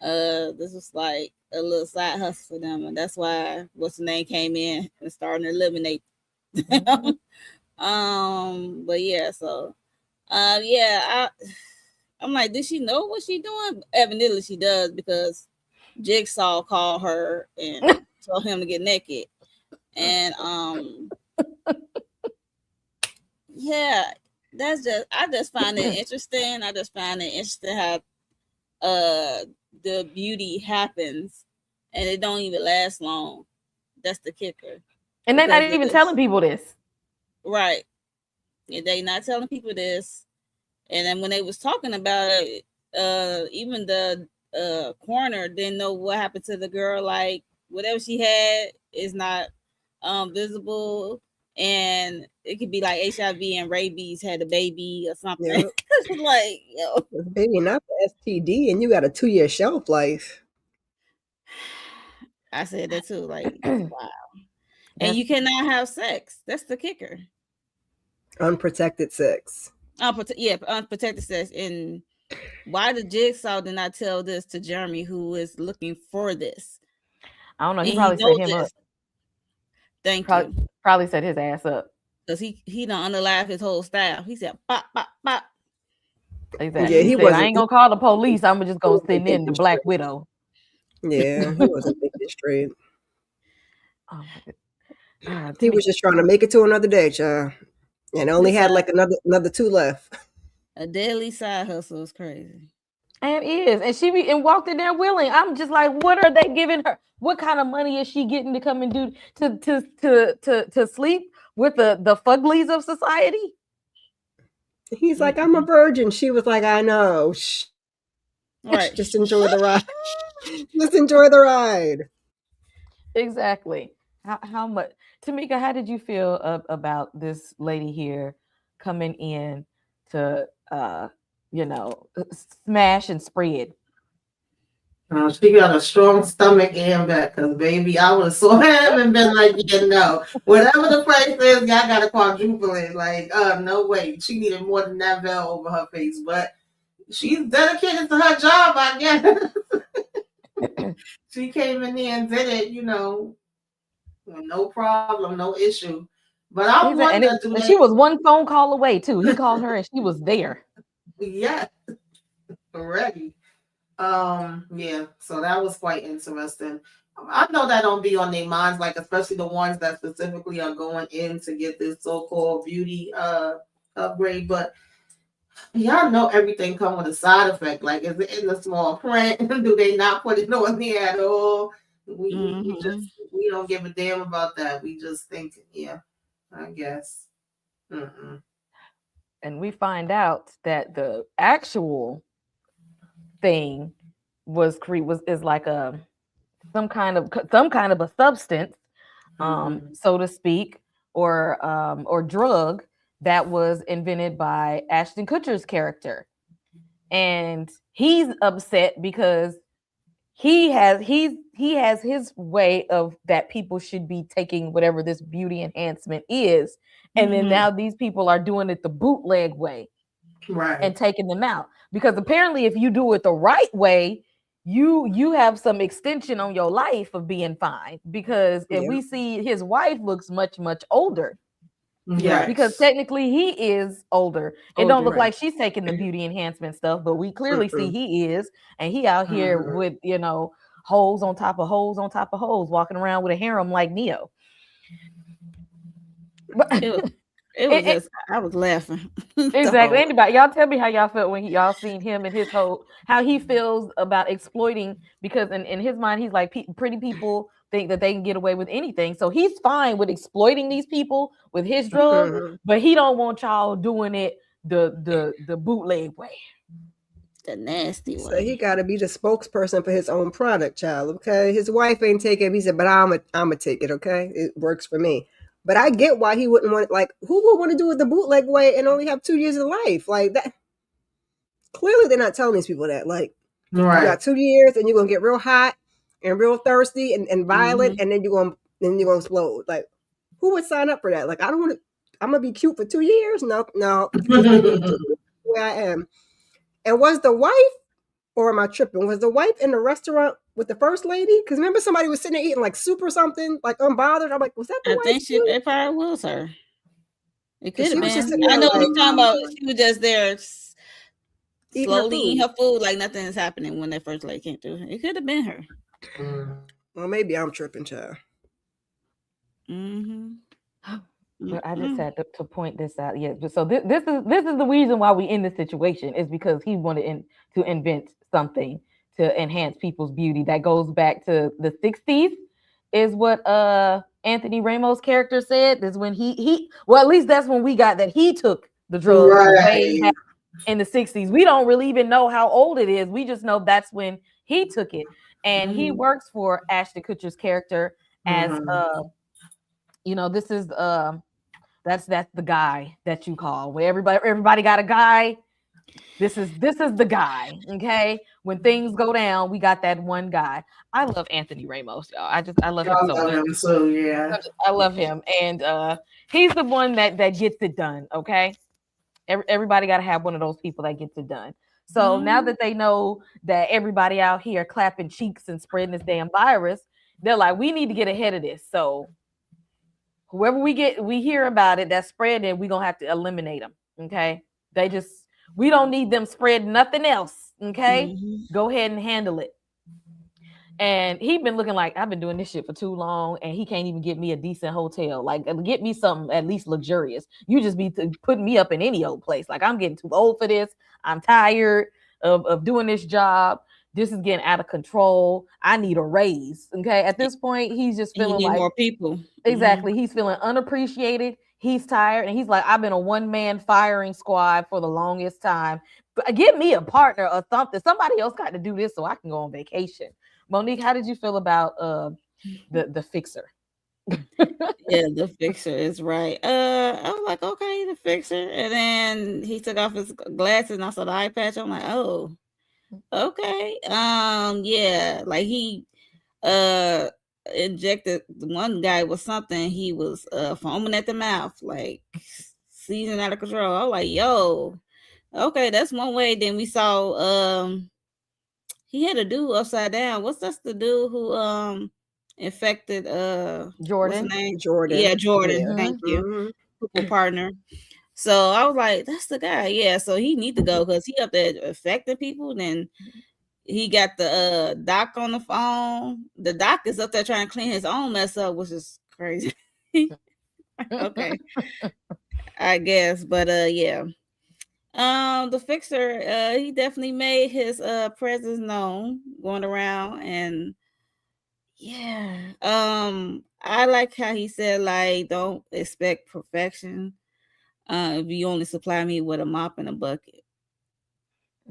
this was like a little side hustle for them, and that's why what's the name came in and started to eliminate them. But yeah, so yeah, I'm like, did she know what she doing? Evidently, she does, because Jigsaw called her and told him to get naked, and yeah, I just find it interesting. I just find it interesting how the beauty happens and it don't even last long. That's the kicker. And they're not even telling people this. Right. Yeah, they not telling people this. And then when they was talking about it, even the coroner didn't know what happened to the girl. Like, whatever she had is not visible, and it could be like HIV and rabies had a baby or something. Yep. Like, yo, Baby, not the STD, and you got a 2-year shelf life. I said that too. Like, wow. And That's you cannot have sex. That's the kicker. Unprotected sex. Unprotected sex. And why the Jigsaw did not tell this to Jeremy, who is looking for this? I don't know. He And probably set knows him up. this. Thank Probably, you. probably set his ass up. Because he done unalive his whole staff. He said, pop, pop, pop. Exactly. Yeah, He he said, I wasn't. ain't gonna call the police. I'm just gonna send in the thinking Black straight. Widow. Yeah, he wasn't thinking straight. Oh my God. He was just trying to make it to another day, child, and only had like another 2 left. A deadly side hustle is crazy. And is, and she be and walked in there willing. I'm just like, what are they giving her? What kind of money is she getting to come and do to sleep with the fuglies of society? He's like, I'm a virgin. She was like, I know. Shh. Right. Just enjoy the ride. Just enjoy the ride. Exactly. How much, Tamika? How did you feel about this lady here coming in to smash and spread? She got a strong stomach and back, because baby, I would have saw him and been like, yeah, no. Whatever the price is, y'all gotta quadruple it. Like, no way. She needed more than that veil over her face. But she's dedicated to her job, I guess. She came in there and did it, no problem, no issue. But I wonder, and she was one phone call away too. He called her and she was there. Yeah, already. Yeah, so that was quite interesting. I know that don't be on their minds, like especially the ones that specifically are going in to get this so-called beauty upgrade, but y'all know everything come with a side effect. Like, is it in the small print? Do they not put it on there at all? We don't give a damn about that. We just think, yeah, I guess. And we find out that the actual thing is like some kind of a substance, so to speak, or drug that was invented by Ashton Kutcher's character, and he's upset because he has his way of that people should be taking whatever this beauty enhancement is, and then now these people are doing it the bootleg way, right, and taking them out, because apparently if you do it the right way, you have some extension on your life of being fine, because if we see his wife looks much older. Yeah, because technically he is older. It don't look like she's taking the beauty enhancement stuff, but we clearly see he is, and he out here with holes on top of holes on top of holes, walking around with a harem like Neo. It was just, I was laughing. Exactly. Anybody, y'all tell me how y'all felt when y'all seen him and his whole, how he feels about exploiting, because in his mind he's like, pretty people think that they can get away with anything, so he's fine with exploiting these people with his drug, but he don't want y'all doing it the bootleg way, the nasty way. So he got to be the spokesperson for his own product, child. Okay, his wife ain't take it. He said, but I'ma take it. Okay, it works for me. But I get why he wouldn't want it. Like, who would want to do it the bootleg way and only have 2 years of life? Like that. Clearly, they're not telling these people that. Like, you got 2 years and you're gonna get real hot and real thirsty and violent, and then you're gonna explode. Like, who would sign up for that? Like, I don't want to. I'm gonna be cute for 2 years. No. Where I am. And was the wife, or am I tripping? Was the wife in the restaurant with the first lady? Because remember, somebody was sitting there eating like soup or something, like unbothered. I'm like, was that the wife? I think it probably was her. It could have been. I know what you're talking about. She was just there slowly eating her food like nothing is happening when that first lady came through. It could have been her. Well, maybe I'm tripping, child. But I just had to point this out. Yeah. So this is the reason why we in this situation, is because he wanted to invent something to enhance people's beauty that goes back to the 60s, is what Anthony Ramos' character said. Is when he well, at least that's when we got that he took the drugs way back in the 60s. We don't really even know how old it is. We just know that's when he took it. And he works for Ashton Kutcher's character as this is That's the guy that you call. Where everybody got a guy. This is the guy. Okay. When things go down, we got that one guy. I love Anthony Ramos, y'all. I love him I so love much. him too. Yeah. I love him. And he's the one that gets it done. Okay. Everybody got to have one of those people that gets it done. So now that they know that everybody out here clapping cheeks and spreading this damn virus, they're like, we need to get ahead of this. So whoever we hear about it that's spreading, we're gonna have to eliminate them. Okay. We don't need them spreading nothing else. Okay. Go ahead and handle it. And he been looking like I've been doing this shit for too long, and he can't even get me a decent hotel. Like, get me something at least luxurious. You just be putting me up in any old place. Like, I'm getting too old for this. I'm tired of doing this job. This is getting out of control. I need a raise. Okay. At this point, he's just feeling like more people. Exactly. He's feeling unappreciated. He's tired, and he's like, I've been a one-man firing squad for the longest time. But give me a partner or something. Somebody else got to do this so I can go on vacation. Monique, how did you feel about the fixer? Yeah, the fixer is right. I was like, okay, the fixer. And then he took off his glasses and I saw the eye patch. I'm like, oh, okay. Yeah, like he injected one guy with something. He was foaming at the mouth, like seizing out of control. I was like, yo, okay, that's one way. Then we saw he had a dude upside down. What's that's the dude who infected Jordan? What's his name? Jordan. Yeah, Jordan. Yeah. Thank you. Partner. So I was like, that's the guy. Yeah, so he need to go because he up there affecting people. Then he got the doc on the phone. The doc is up there trying to clean his own mess up, which is crazy. Okay. I guess. But yeah. The fixer, he definitely made his presence known going around, and yeah, I like how he said, like, don't expect perfection. If you only supply me with a mop and a bucket,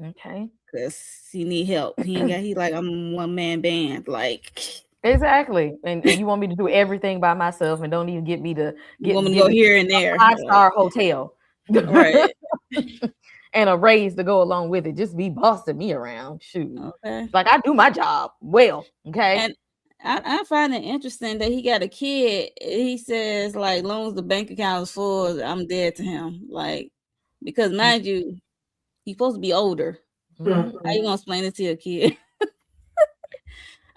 okay, because he need help. He like, I'm one man band, like exactly. And you want me to do everything by myself, and don't even get me to go here and there, 5-star hotel, right? And a raise to go along with it. Just be bossing me around. Shoot. Okay. Like, I do my job well. Okay. And I find it interesting that he got a kid. He says, like, long as the bank account is full, I'm dead to him. Like, because mind you, he's supposed to be older. Mm-hmm. How you gonna explain it to your kid?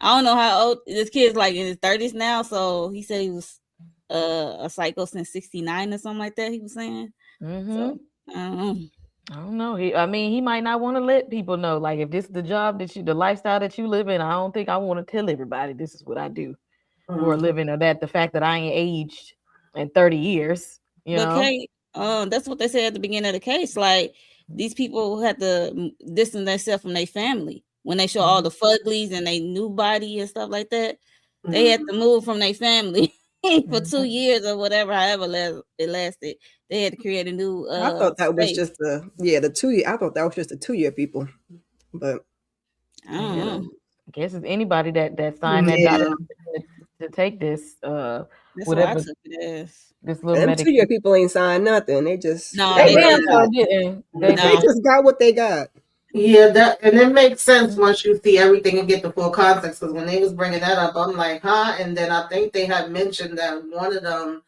I don't know how old this kid's, like in his 30s now. So he said he was a psycho since 69 or something like that. He was saying. Mm-hmm. So, I don't know. He might not want to let people know. Like, if this is the job the lifestyle that you live in, I don't think I want to tell everybody this is what I do for a living, or that the fact that I ain't aged in 30 years. You know? Kate, that's what they said at the beginning of the case. Like, these people had to distance themselves from their family when they show all the fuglies and their new body and stuff like that. They had to move from their family for 2 years or whatever, however it lasted. They had to create a new. I thought that was just the 2 year. I thought that was just the 2 year people, but I don't know. I guess it's anybody that signed that document to take this. That's whatever what I took it as. This little them 2 year people ain't signed nothing. They just they just got what they got. Yeah, and it makes sense once you see everything and get the full context. Because when they was bringing that up, I'm like, huh? And then I think they had mentioned that one of them,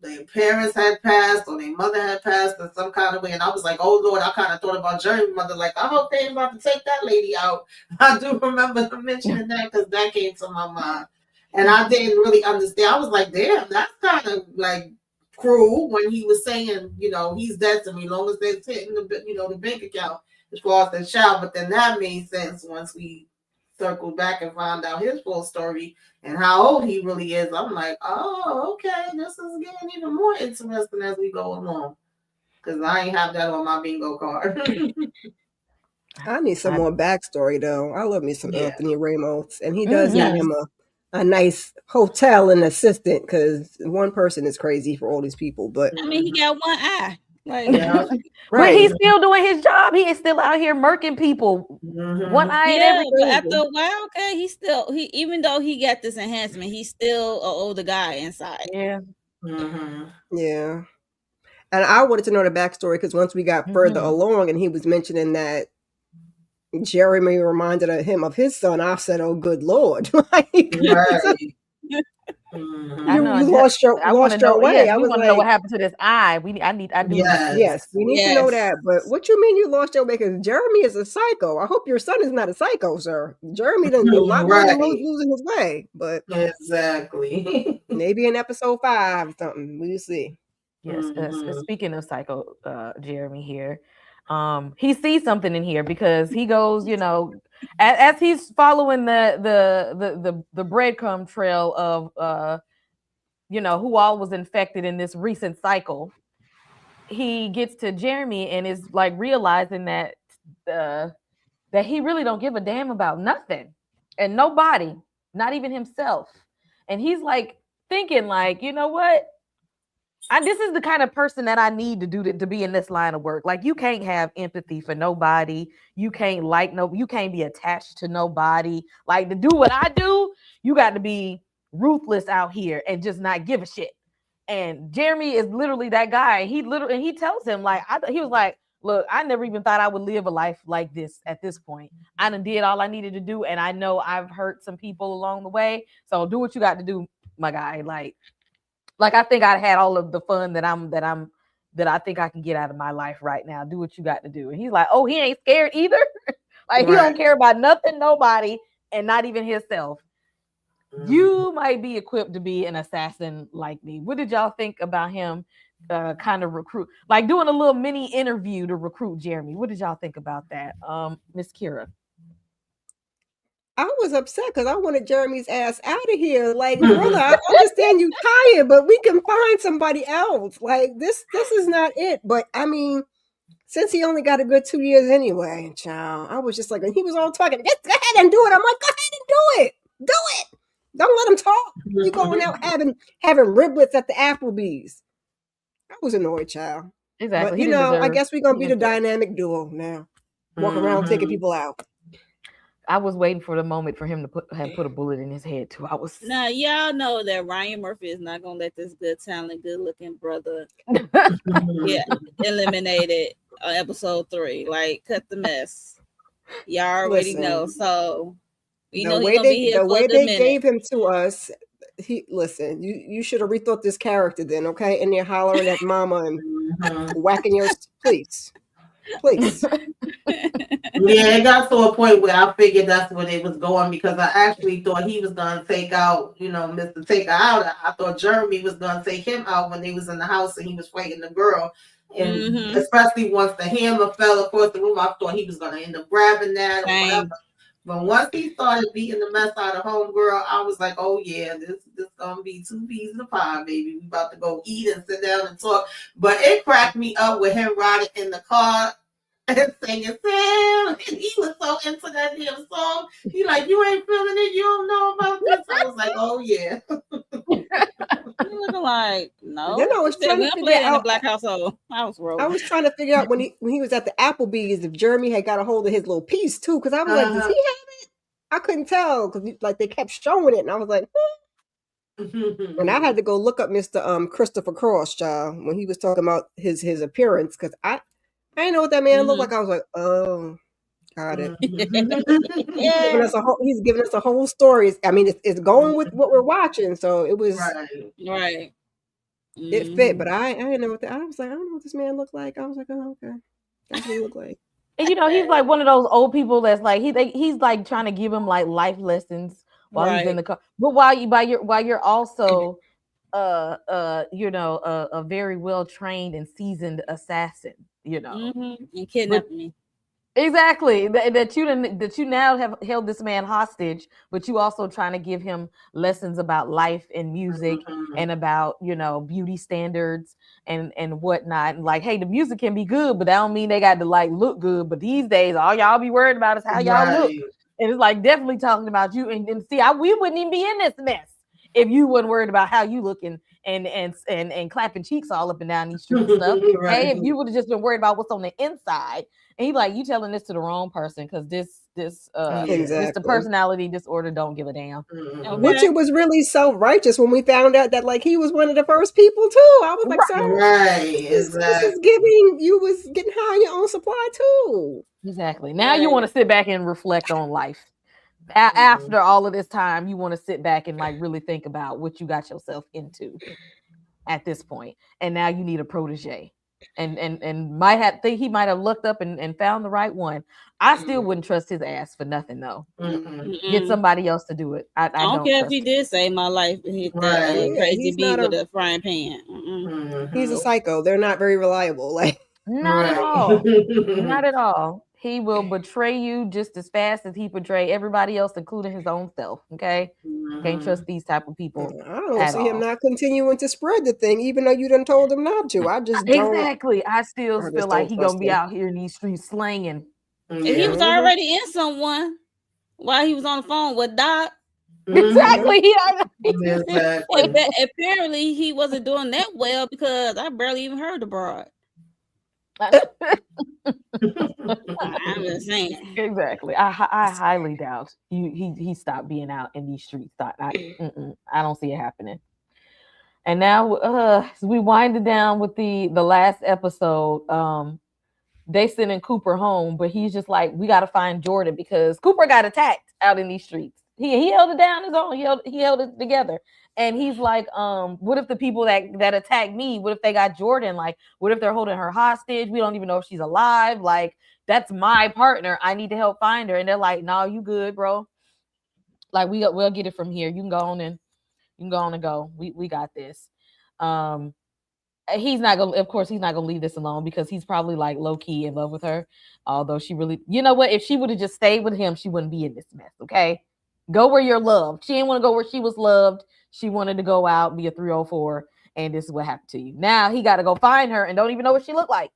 their parents had passed or their mother had passed in some kind of way. And I was like, oh Lord, I kind of thought about Jerry's mother. Like, I hope they ain't about to take that lady out. I do remember them mentioning that because that came to my mind. And I didn't really understand. I was like, damn, that's kind of like cruel when he was saying, he's dead to me, long as they're hitting the bank account as far as the child. But then that made sense once we circled back and found out his full story and how old he really is. I'm like, oh, okay, this is getting even more interesting as we go along. Because I ain't have that on my bingo card. I need some more backstory, though. I love me some Anthony Ramos. And he does need him a nice hotel and assistant, because one person is crazy for all these people. But I mean, he got one eye. Like, but he's still doing his job. He is still out here murking people. One eye and everything. But after a while, okay, he even though he got this enhancement, he's still an older guy inside. Yeah. Yeah. And I wanted to know the backstory because once we got further along and he was mentioning that Jeremy reminded him of his son, I said, "Oh, good Lord!" Like, Right. I know. you lost your I want to know. way. Yes, I we was want to know like, what happened to this eye. I do need to see Yes. yes, this. we need to know Yes. that. But what you mean you lost your way? Because Jeremy is a psycho. I hope your son is not a psycho, sir. Jeremy done a lot more than Right. losing his way. But Exactly. maybe in episode 5 or something, we'll see. Yes. Speaking of psycho, Jeremy here, he sees something in here because he goes, as he's following the breadcrumb trail of who all was infected in this recent cycle. He gets to Jeremy and is like realizing uh, that he really don't give a damn about nothing and nobody, not even himself. And he's like thinking, like, you know what? This is the kind of person that I need to be in this line of work. Like, you can't have empathy for nobody. You can't you can't be attached to nobody. Like, to do what I do, you got to be ruthless out here and just not give a shit. And Jeremy is literally that guy. And he tells him, like, he was like, look, I never even thought I would live a life like this at this point. I done did all I needed to do, and I know I've hurt some people along the way. So do what you got to do, my guy. Like I think I had all of the fun that I think I can get out of my life right now. Do what you got to do. And he's like, oh, he ain't scared either. Like, he don't care about nothing, nobody, and not even himself. You might be equipped to be an assassin like me. What did y'all think about him kind of recruit, like doing a little mini interview to recruit Jeremy? What did y'all think about that? Miss Kira. I was upset because I wanted Jeremy's ass out of here. Like, brother, I understand you tired, but we can find somebody else. Like, this is not it. But I mean, since he only got a good 2 years anyway, child, I was just like, and he was all talking, just go ahead and do it. I'm like, go ahead and do it. Do it. Don't let him talk. You going out having riblets at the Applebee's. I was annoyed, child. Exactly. But I guess we're gonna be the dynamic duo now. Walk around taking people out. I was waiting for the moment for him to put a bullet in his head too. Now y'all know that Ryan Murphy is not gonna let this good talent, good looking brother get eliminated on episode 3. Like, cut the mess. Y'all already know. So the way they gave him to us, you should have rethought this character then, okay? And you're hollering at mama and whacking your please. Yeah, it got to a point where I figured that's where they was going, because I actually thought he was gonna take out, Mr. Taker out. I thought Jeremy was gonna take him out when they was in the house and he was fighting the girl. And especially once the hammer fell across the room, I thought he was gonna end up grabbing that or whatever. But once he started beating the mess out of homegirl, I was like, oh yeah, this gonna be 2 pieces of pie, baby. We about to go eat and sit down and talk. But it cracked me up with him riding in the car and singing Sam, and he was so into that damn song. He like, you ain't feeling it, you don't know about this. I was like, oh yeah. You looking like, no. Then I was trying to figure out in the black household. I was trying to figure out when he was at the Applebee's if Jeremy had got a hold of his little piece too, because I was like, does he have it? I couldn't tell because like they kept showing it, and I was like, and I had to go look up Mr. Christopher Cross, child, when he was talking about his appearance, because I didn't know what that man looked like. I was like, oh, got it. He's giving us a whole story. I mean, it's going with what we're watching, so it was right. It fit, but I didn't know I was like, I don't know what this man looked like. I was like, oh, okay, that's what he looked like. And he's like one of those old people that's like he's like trying to give him like life lessons while he's in the car. But while you're also a very well trained and seasoned assassin, and kidnapping me. Exactly. That you now have held this man hostage, but you also trying to give him lessons about life and music and about, beauty standards and whatnot. And like, hey, the music can be good, but that don't mean they got to like look good. But these days, all y'all be worried about is how y'all look. And it's like definitely talking about you. And see, we wouldn't even be in this mess if you wasn't worried about how you looking and clapping cheeks all up and down these streets and stuff. Hey, if you would have just been worried about what's on the inside And he like, you telling this to the wrong person because this Mr. Exactly. Personality Disorder don't give a damn. Mhm. Which it was really self-righteous when we found out that like he was one of the first people too. I was like, sir, Right, this is exactly. giving you was getting high on your own supply too. Exactly. Now you want to sit back and reflect on life. Mhm. After all of this time, you want to sit back and like really think about what you got yourself into at this point. And now you need a protege. And might have think he might have looked up and found the right one. I still wouldn't trust his ass for nothing though. Mhm. Get somebody else to do it. I don't don't care if trust he him. did save my life and hit that Right. Yeah, crazy he's bee not with a a frying pan. he's a Mhm. psycho. They're not very reliable. Like Not at all. Not Right. at all. He will betray you just as fast as he betray everybody else, including his own self. Okay, can't trust Mhm. these type of people I don't at see him all. not continuing to spread the thing, even though you done told him not to. Exactly. I still I feel just like don't he trust gonna be him. out here in these streets slanging. And he Yeah. was already in someone while he was on the phone with Doc. Mhm. Exactly. And Exactly. apparently he wasn't doing that well because I barely even heard the broad. I'm just saying. Exactly. I highly doubt he stopped being out in these streets. I don't see it happening. And now as we winded down with the last episode, they sending Cooper home, but he's just like, we got to find Jordan because Cooper got attacked out in these streets. He held it down his own. He held it together. And he's like, what if the people that attacked me, what if they got Jordan? Like, what if they're holding her hostage? We don't even know if she's alive. Like, that's my partner. I need to help find her. And they're like, no, you good, bro. Like, we'll get it from here. You can go on and go. We got this. Um, he's not gonna, of course he's not gonna leave this alone because he's probably like low-key in love with her, although she really, you know what, if she would have just stayed with him, she wouldn't be in this mess. Okay, go where you're loved. She didn't want to go where she was loved. She wanted to go out, be a 304, and this is what happened to you. Now he got to go find her and don't even know what she looked like.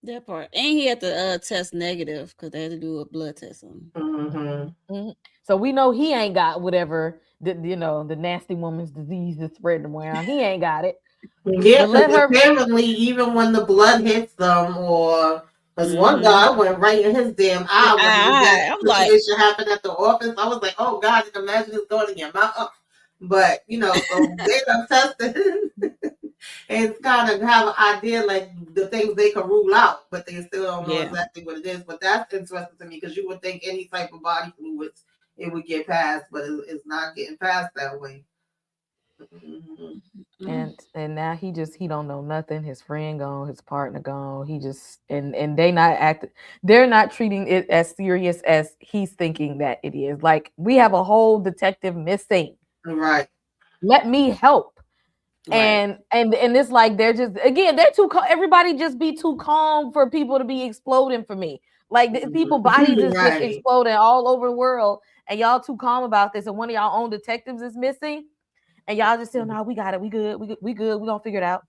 That part. And he had to test negative because they had to do a blood test on him. Mhm. So we know he ain't got whatever the nasty woman's disease is spreading around. He ain't got it. Yeah, But let because her. apparently, even when the blood hits them, or because one guy went right in his damn eye when that I'm like, situation happened at the office, I was like, "Oh God, imagine it's going in your mouth." But so they done tested and kind of have an idea like the things they can rule out, but they still don't know exactly what it is. But that's interesting to me because you would think any type of body fluids it would get passed, but it's not getting passed that way. Mhm. And now he don't know nothing. His friend gone, his partner gone. He just and they're not treating it as serious as he's thinking that it is. Like, we have a whole detective missing. Right. Let me help. right. And it's like they're just, again, they're too calm. Everybody just be too calm for people to be exploding for me. Like, people bodies is just Right. exploding all over the world, and y'all too calm about this. And one of y'all own detectives is missing. And y'all just say, no, we got it. We good. We good. We gonna figure it out.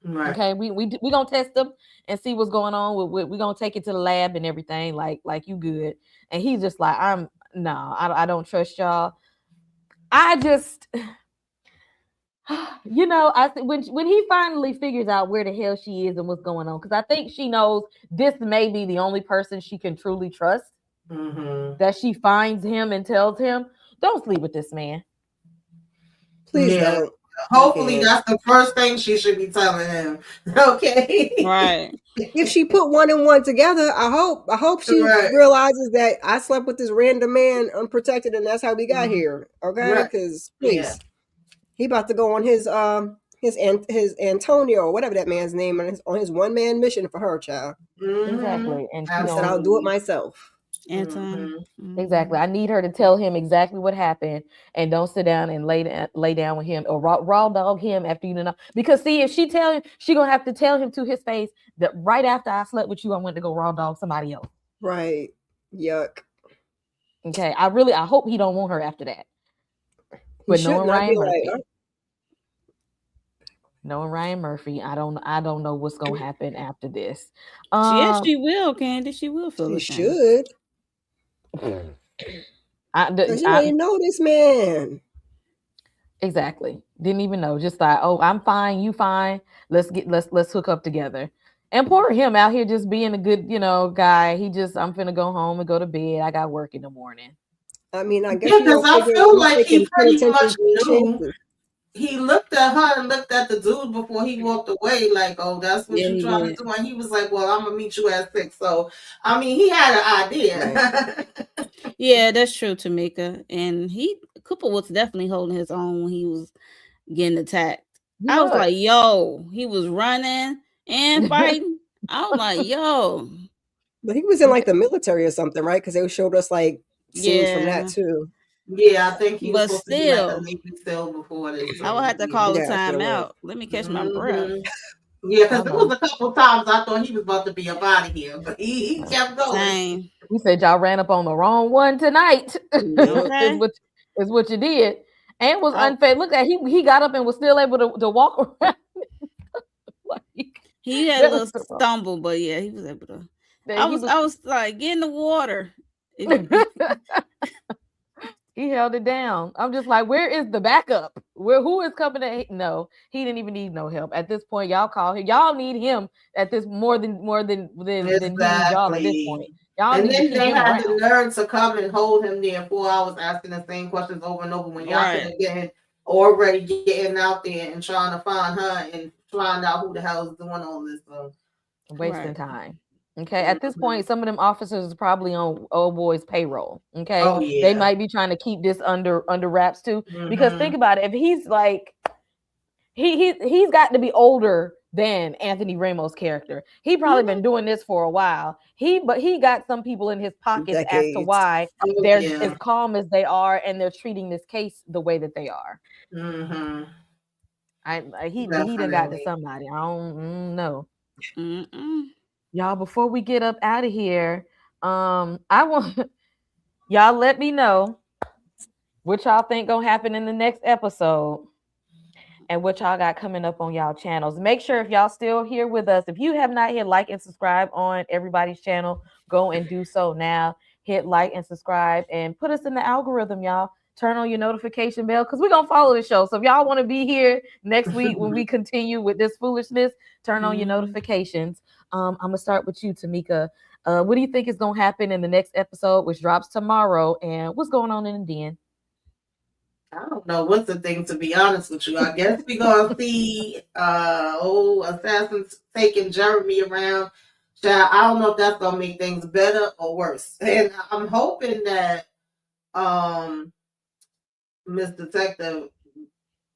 Right. Okay. We gonna test them and see what's going on. We gonna take it to the lab and everything. Like you good. And he's just like, I don't trust y'all. I just, I think when he finally figures out where the hell she is and what's going on, because I think she knows this may be the only person she can truly trust. Mm-hmm. That she finds him and tells him, don't sleep with this man. Please Yeah. don't. Hopefully that's the first thing she should be telling him. Okay. Right. If she put one and one together, I hope she realizes that I slept with this random man unprotected, and that's how we got here. Okay, because please, he about to go on his Antonio, whatever that man's name, on his one man mission for her, child. Exactly, and she said, "I'll do it myself." Anton. Exactly. I need her to tell him exactly what happened, and don't sit down and lay down with him or raw dog him after you know. Because see, if she tell him, she gonna have to tell him to his face that right after I slept with you, I went to go raw dog somebody else. Right. Yuck. Okay. I hope he don't want her after that. But knowing Ryan Murphy, I don't know what's gonna happen after this. She will, Candy. She will feel the same. should. Because you ain't know this man. Exactly. Didn't even know. Just like, oh, I'm fine, you fine. Let's hook up together. And poor him out here just being a good, guy. I'm finna go home and go to bed. I got work in the morning. I mean, I guess Yeah, you because don't I figure feel he's like he taking pretty penitentiary much knew. chances. He looked at her and looked at the dude before he walked away, like, "Oh, that's what Yeah, you he trying to did. do." And he was like, "Well, I'm gonna meet you at 6." So, I mean, he had an idea. Yeah, that's true, Tamika. And Cooper was definitely holding his own when he was getting attacked. He I was was. like, yo, he was running and fighting. I was like, yo. But he was in like the military or something, right? Because they showed us like scenes from that Yeah. too. Yeah, I think he was But supposed to be like a still, Navy SEAL before this. I So, would have to yeah. call a Yeah, that's what time it was. out. Let me catch my breath. Yeah, because there Uh-huh. was a couple times I thought he was about to be up out of here, but he kept going. Same. He said y'all ran up on the wrong one tonight. Yep. is Okay. what is what you did. And was I, unfair. Look at he got up and was still able to walk around. like, he had a that was little so wrong. stumble, but yeah, he was able to. That he was I was like, get in the water. If he held it down. I'm just like, where is the backup? Who is coming to no, he didn't even need no help. At this point, y'all call him. Y'all need him at this more than he needs y'all at this Exactly. point. Y'all And need to then keep they him had the around. nerve to come and hold him there 4 hours asking the same questions over and over when y'all could right. have been already getting out there and trying to find her and find out who the hell is doing all this. So, Wasting Right. time. Okay. At this point, some of them officers is probably on old boy's payroll. Okay. oh, They yeah. might be trying to keep this under wraps too. Because Mm-hmm. think about it, if he's like he's got to be older than Anthony Ramos' character. He probably been doing this for a while. But he got some people in his pockets as to Decades. why Oh, they're as yeah. calm as they are and they're treating this case the way that they are. Mm-hmm. He done got to Definitely. somebody. I don't know. Mm-mm. Y'all, before we get up out of here, I want y'all let me know what y'all think gonna happen in the next episode and what y'all got coming up on y'all channels. Make sure if y'all still here with us, if you have not hit like and subscribe on everybody's channel, go and do so now. Hit like and subscribe and put us in the algorithm, y'all. Turn on your notification bell because we're gonna follow the show. So if y'all want to be here next week when we continue with this foolishness, turn on your notifications. I'm gonna start with you, Tamika. What do you think is gonna happen in the next episode, which drops tomorrow, and what's going on in the den? I don't know what's the thing, to be honest with you. I guess we're gonna see old assassins taking Jeremy around. Child, I don't know if that's gonna make things better or worse. And I'm hoping that Miss Detective,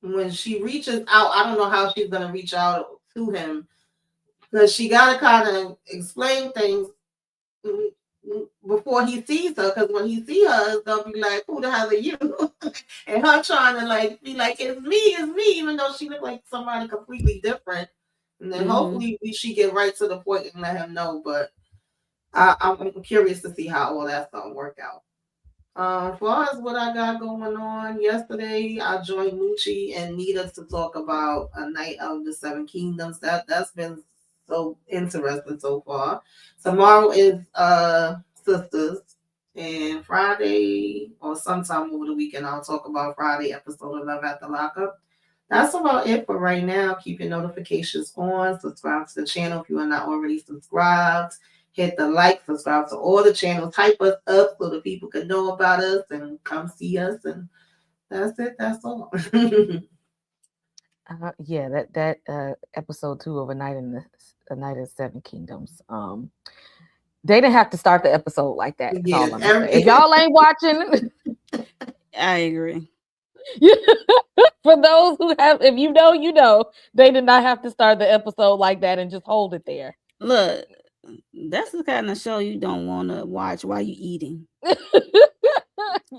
when she reaches out, I don't know how she's gonna reach out to him. Because she gotta kind of explain things before he sees her, because when he see her, it's gonna be like, "Who the hell are you?" and her trying to like be like, it's me," even though she looked like somebody completely different. And then hopefully she get right to the point and let him know. But I'm curious to see how all that's gonna work out. As far as what I got going on, yesterday I joined Mucci and Nita to talk about A Night of the Seven Kingdoms. That's been so interesting so far. Tomorrow is Sisters, and Friday or sometime over the weekend I'll talk about Friday episode of Love at the Lockup. That's about it for right now. Keep your notifications on. Subscribe to the channel if you are not already subscribed. Hit the like, subscribe to all the channels, hype us up so the people can know about us and come see us. And that's it. That's all. Yeah, that episode 2 of A Night of Seven Kingdoms. They didn't have to start the episode like that. That's all Yes, I'm gonna say. If y'all ain't watching, I agree. for those who have, if you know, you know, they did not have to start the episode like that and just hold it there. Look, that's the kind of show you don't want to watch while you eating.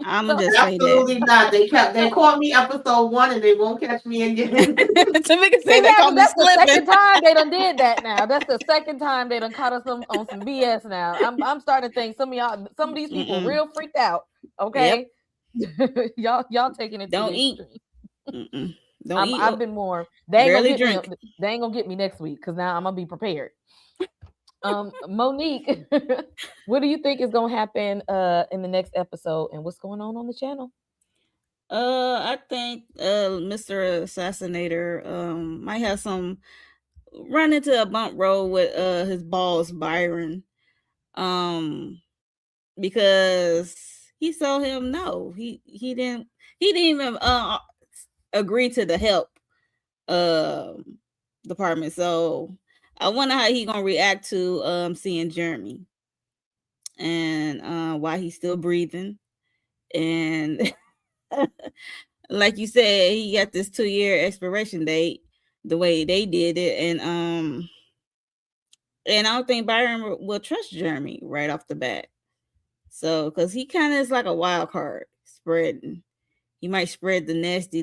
I'm gonna just say that. Absolutely not. They caught me episode 1 and they won't catch me again. Tamika say See, they yeah, call but me that's the slipping. second time they done did that now. That's the second time they done caught us on some BS now. I'm starting to think some of these people real freaked out. Yep. Okay. y'all taking it to Don't the eat. extreme. Don't eat. I've been warned. They ain't gonna Barely get drink. me. They ain't gonna get me next week because now I'm gonna be prepared. Monique, what do you think is gonna happen in the next episode and what's going on the channel? I think Mr. Assassinator might have some run into a bump road with his boss Byron, because he told him no. He didn't even agree to the help department. So I wonder how he gonna react to seeing Jeremy, and why he's still breathing. And like you said, he got this 2-year expiration date the way they did it. And I don't think Byron will trust Jeremy right off the bat. So, because he kind of is like a wild card spreading. He might spread the nasty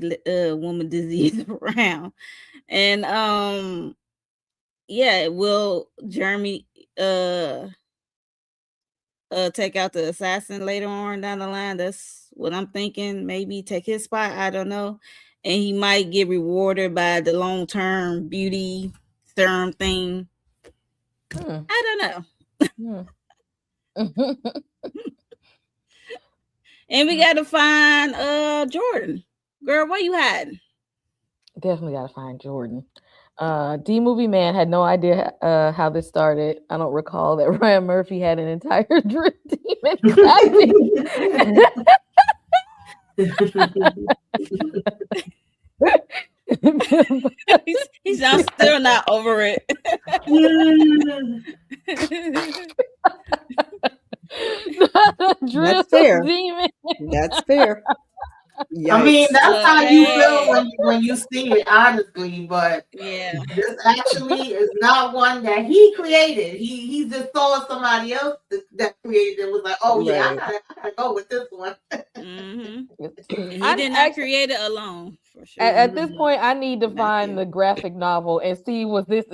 woman disease around. And yeah, will Jeremy take out the assassin later on down the line? That's what I'm thinking. Maybe take his spot. I don't know. And he might get rewarded by the long-term beauty serum thing. I don't know. And we gotta find Jordan. Girl, where you hiding? Definitely gotta find Jordan. D Movie Man had no idea how this started. I don't recall that Ryan Murphy had an entire drip demon clapping. He's still not over it. That's fair. Demon. That's fair. Yikes. I mean, that's how you feel when you see it, honestly. But yeah, this actually is not one that he created. He just saw somebody else that created it, was like, oh yeah, Right. I gotta go with this one. He did not create it alone. For sure. At this point, I need to find the graphic novel and see was it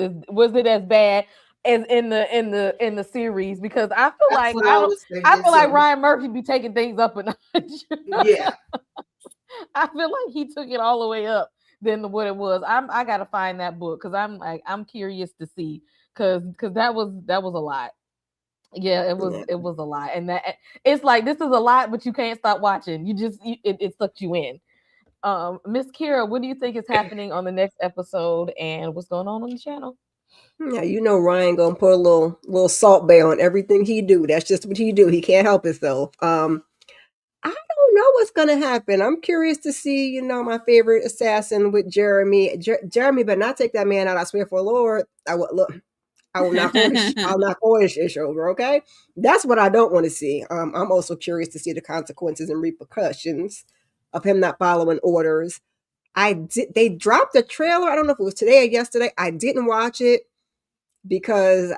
as bad as in the series, because I feel That's like I feel like Ryan Murphy be taking things up a notch. Yeah. I feel like he took it all the way up than what it was. I gotta find that book because I'm curious to see, because that was a lot. Yeah, it was a lot, and that it's like this is a lot, but you can't stop watching. It sucks you in. Miss Kira, what do you think is happening on the next episode, and what's going on the channel? Yeah, you know Ryan gonna put a little salt bay on everything he do. That's just what he do. He can't help himself. I don't know what's gonna happen. I'm curious to see, my favorite assassin with Jeremy. Jeremy, but not take that man out. I swear for the Lord, I will knock all this ish over. Okay, that's what I don't want to see. I'm also curious to see the consequences and repercussions of him not following orders. They dropped a trailer. I don't know if it was today or yesterday. I didn't watch it because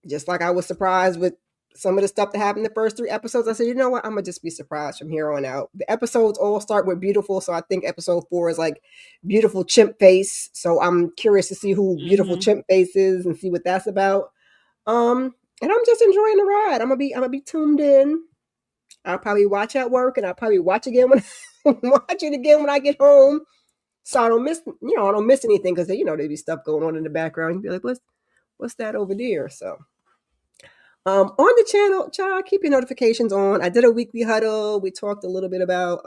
just like I was surprised with some of the stuff that happened in the first 3 episodes, I said, you know what? I'm going to just be surprised from here on out. The episodes all start with beautiful. So I think episode 4 is like beautiful chimp face. So I'm curious to see who beautiful chimp face is and see what that's about. And I'm just enjoying the ride. I'm going to be tuned in. I'll probably watch at work, and I'll probably watch it again when I get home. So I don't miss anything, because there'd be stuff going on in the background. You'd be like, what's that over there? So on the channel, child, keep your notifications on. I did a weekly huddle. We talked a little bit about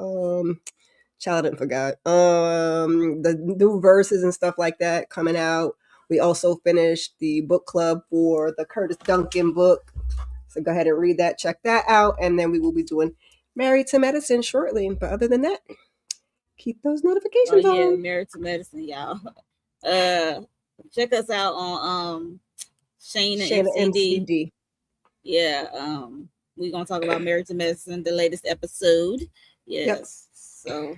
child, I didn't forgot the new verses and stuff like that coming out. We also finished the book club for the Curtis Duncan book. So go ahead and read that, check that out, and then we will be doing Married to Medicine shortly. But other than that, keep those notifications on. Yeah, Married to Medicine, y'all. Check us out on Shayna MCD. Yeah, we're gonna talk about Married to Medicine, the latest episode. Yes. Yep. So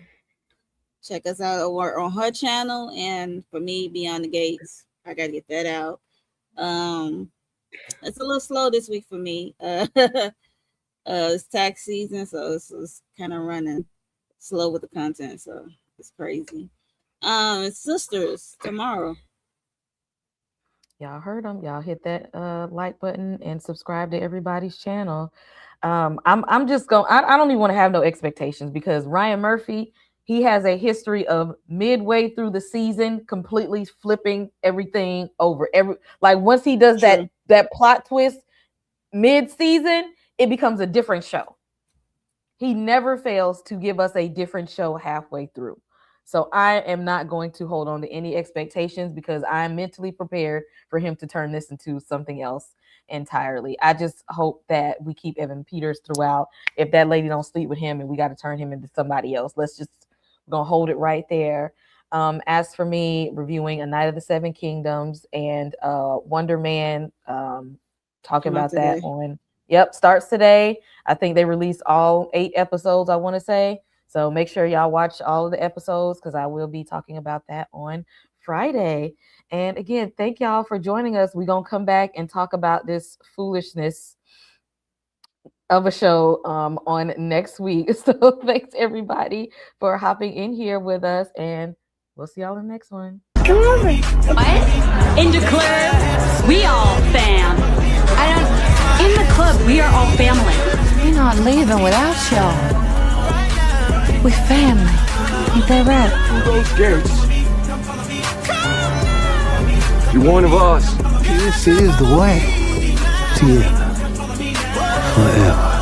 check us out on her channel, and for me, Beyond the Gates. I gotta get that out. It's a little slow this week for me. It's tax season, so it's kind of running slow with the content, so it's crazy. Sisters tomorrow. Y'all heard them. Y'all hit that like button and subscribe to everybody's channel. I'm just going. I don't even want to have no expectations, because Ryan Murphy, he has a history of midway through the season completely flipping everything over. Like once he does that plot twist mid-season, it becomes a different show. He never fails to give us a different show halfway through. So I am not going to hold on to any expectations because I'm mentally prepared for him to turn this into something else entirely. I just hope that we keep Evan Peters throughout. If that lady don't sleep with him and we got to turn him into somebody else, we're gonna hold it right there. As for me, reviewing A Night of the Seven Kingdoms and Wonder Man, talking Come out about that today. on. Yep, starts today. I think they released all 8 episodes, I want to say. So make sure y'all watch all of the episodes because I will be talking about that on Friday. And again, thank y'all for joining us. We're going to come back and talk about this foolishness of a show on next week. So thanks everybody for hopping in here with us, and we'll see y'all in the next one. Come over. What? In the club, we all fam. In the club, we are all family. We're not leaving without y'all. We family. Ain't that right? Through those gates. You're one of us. This is the way to forever.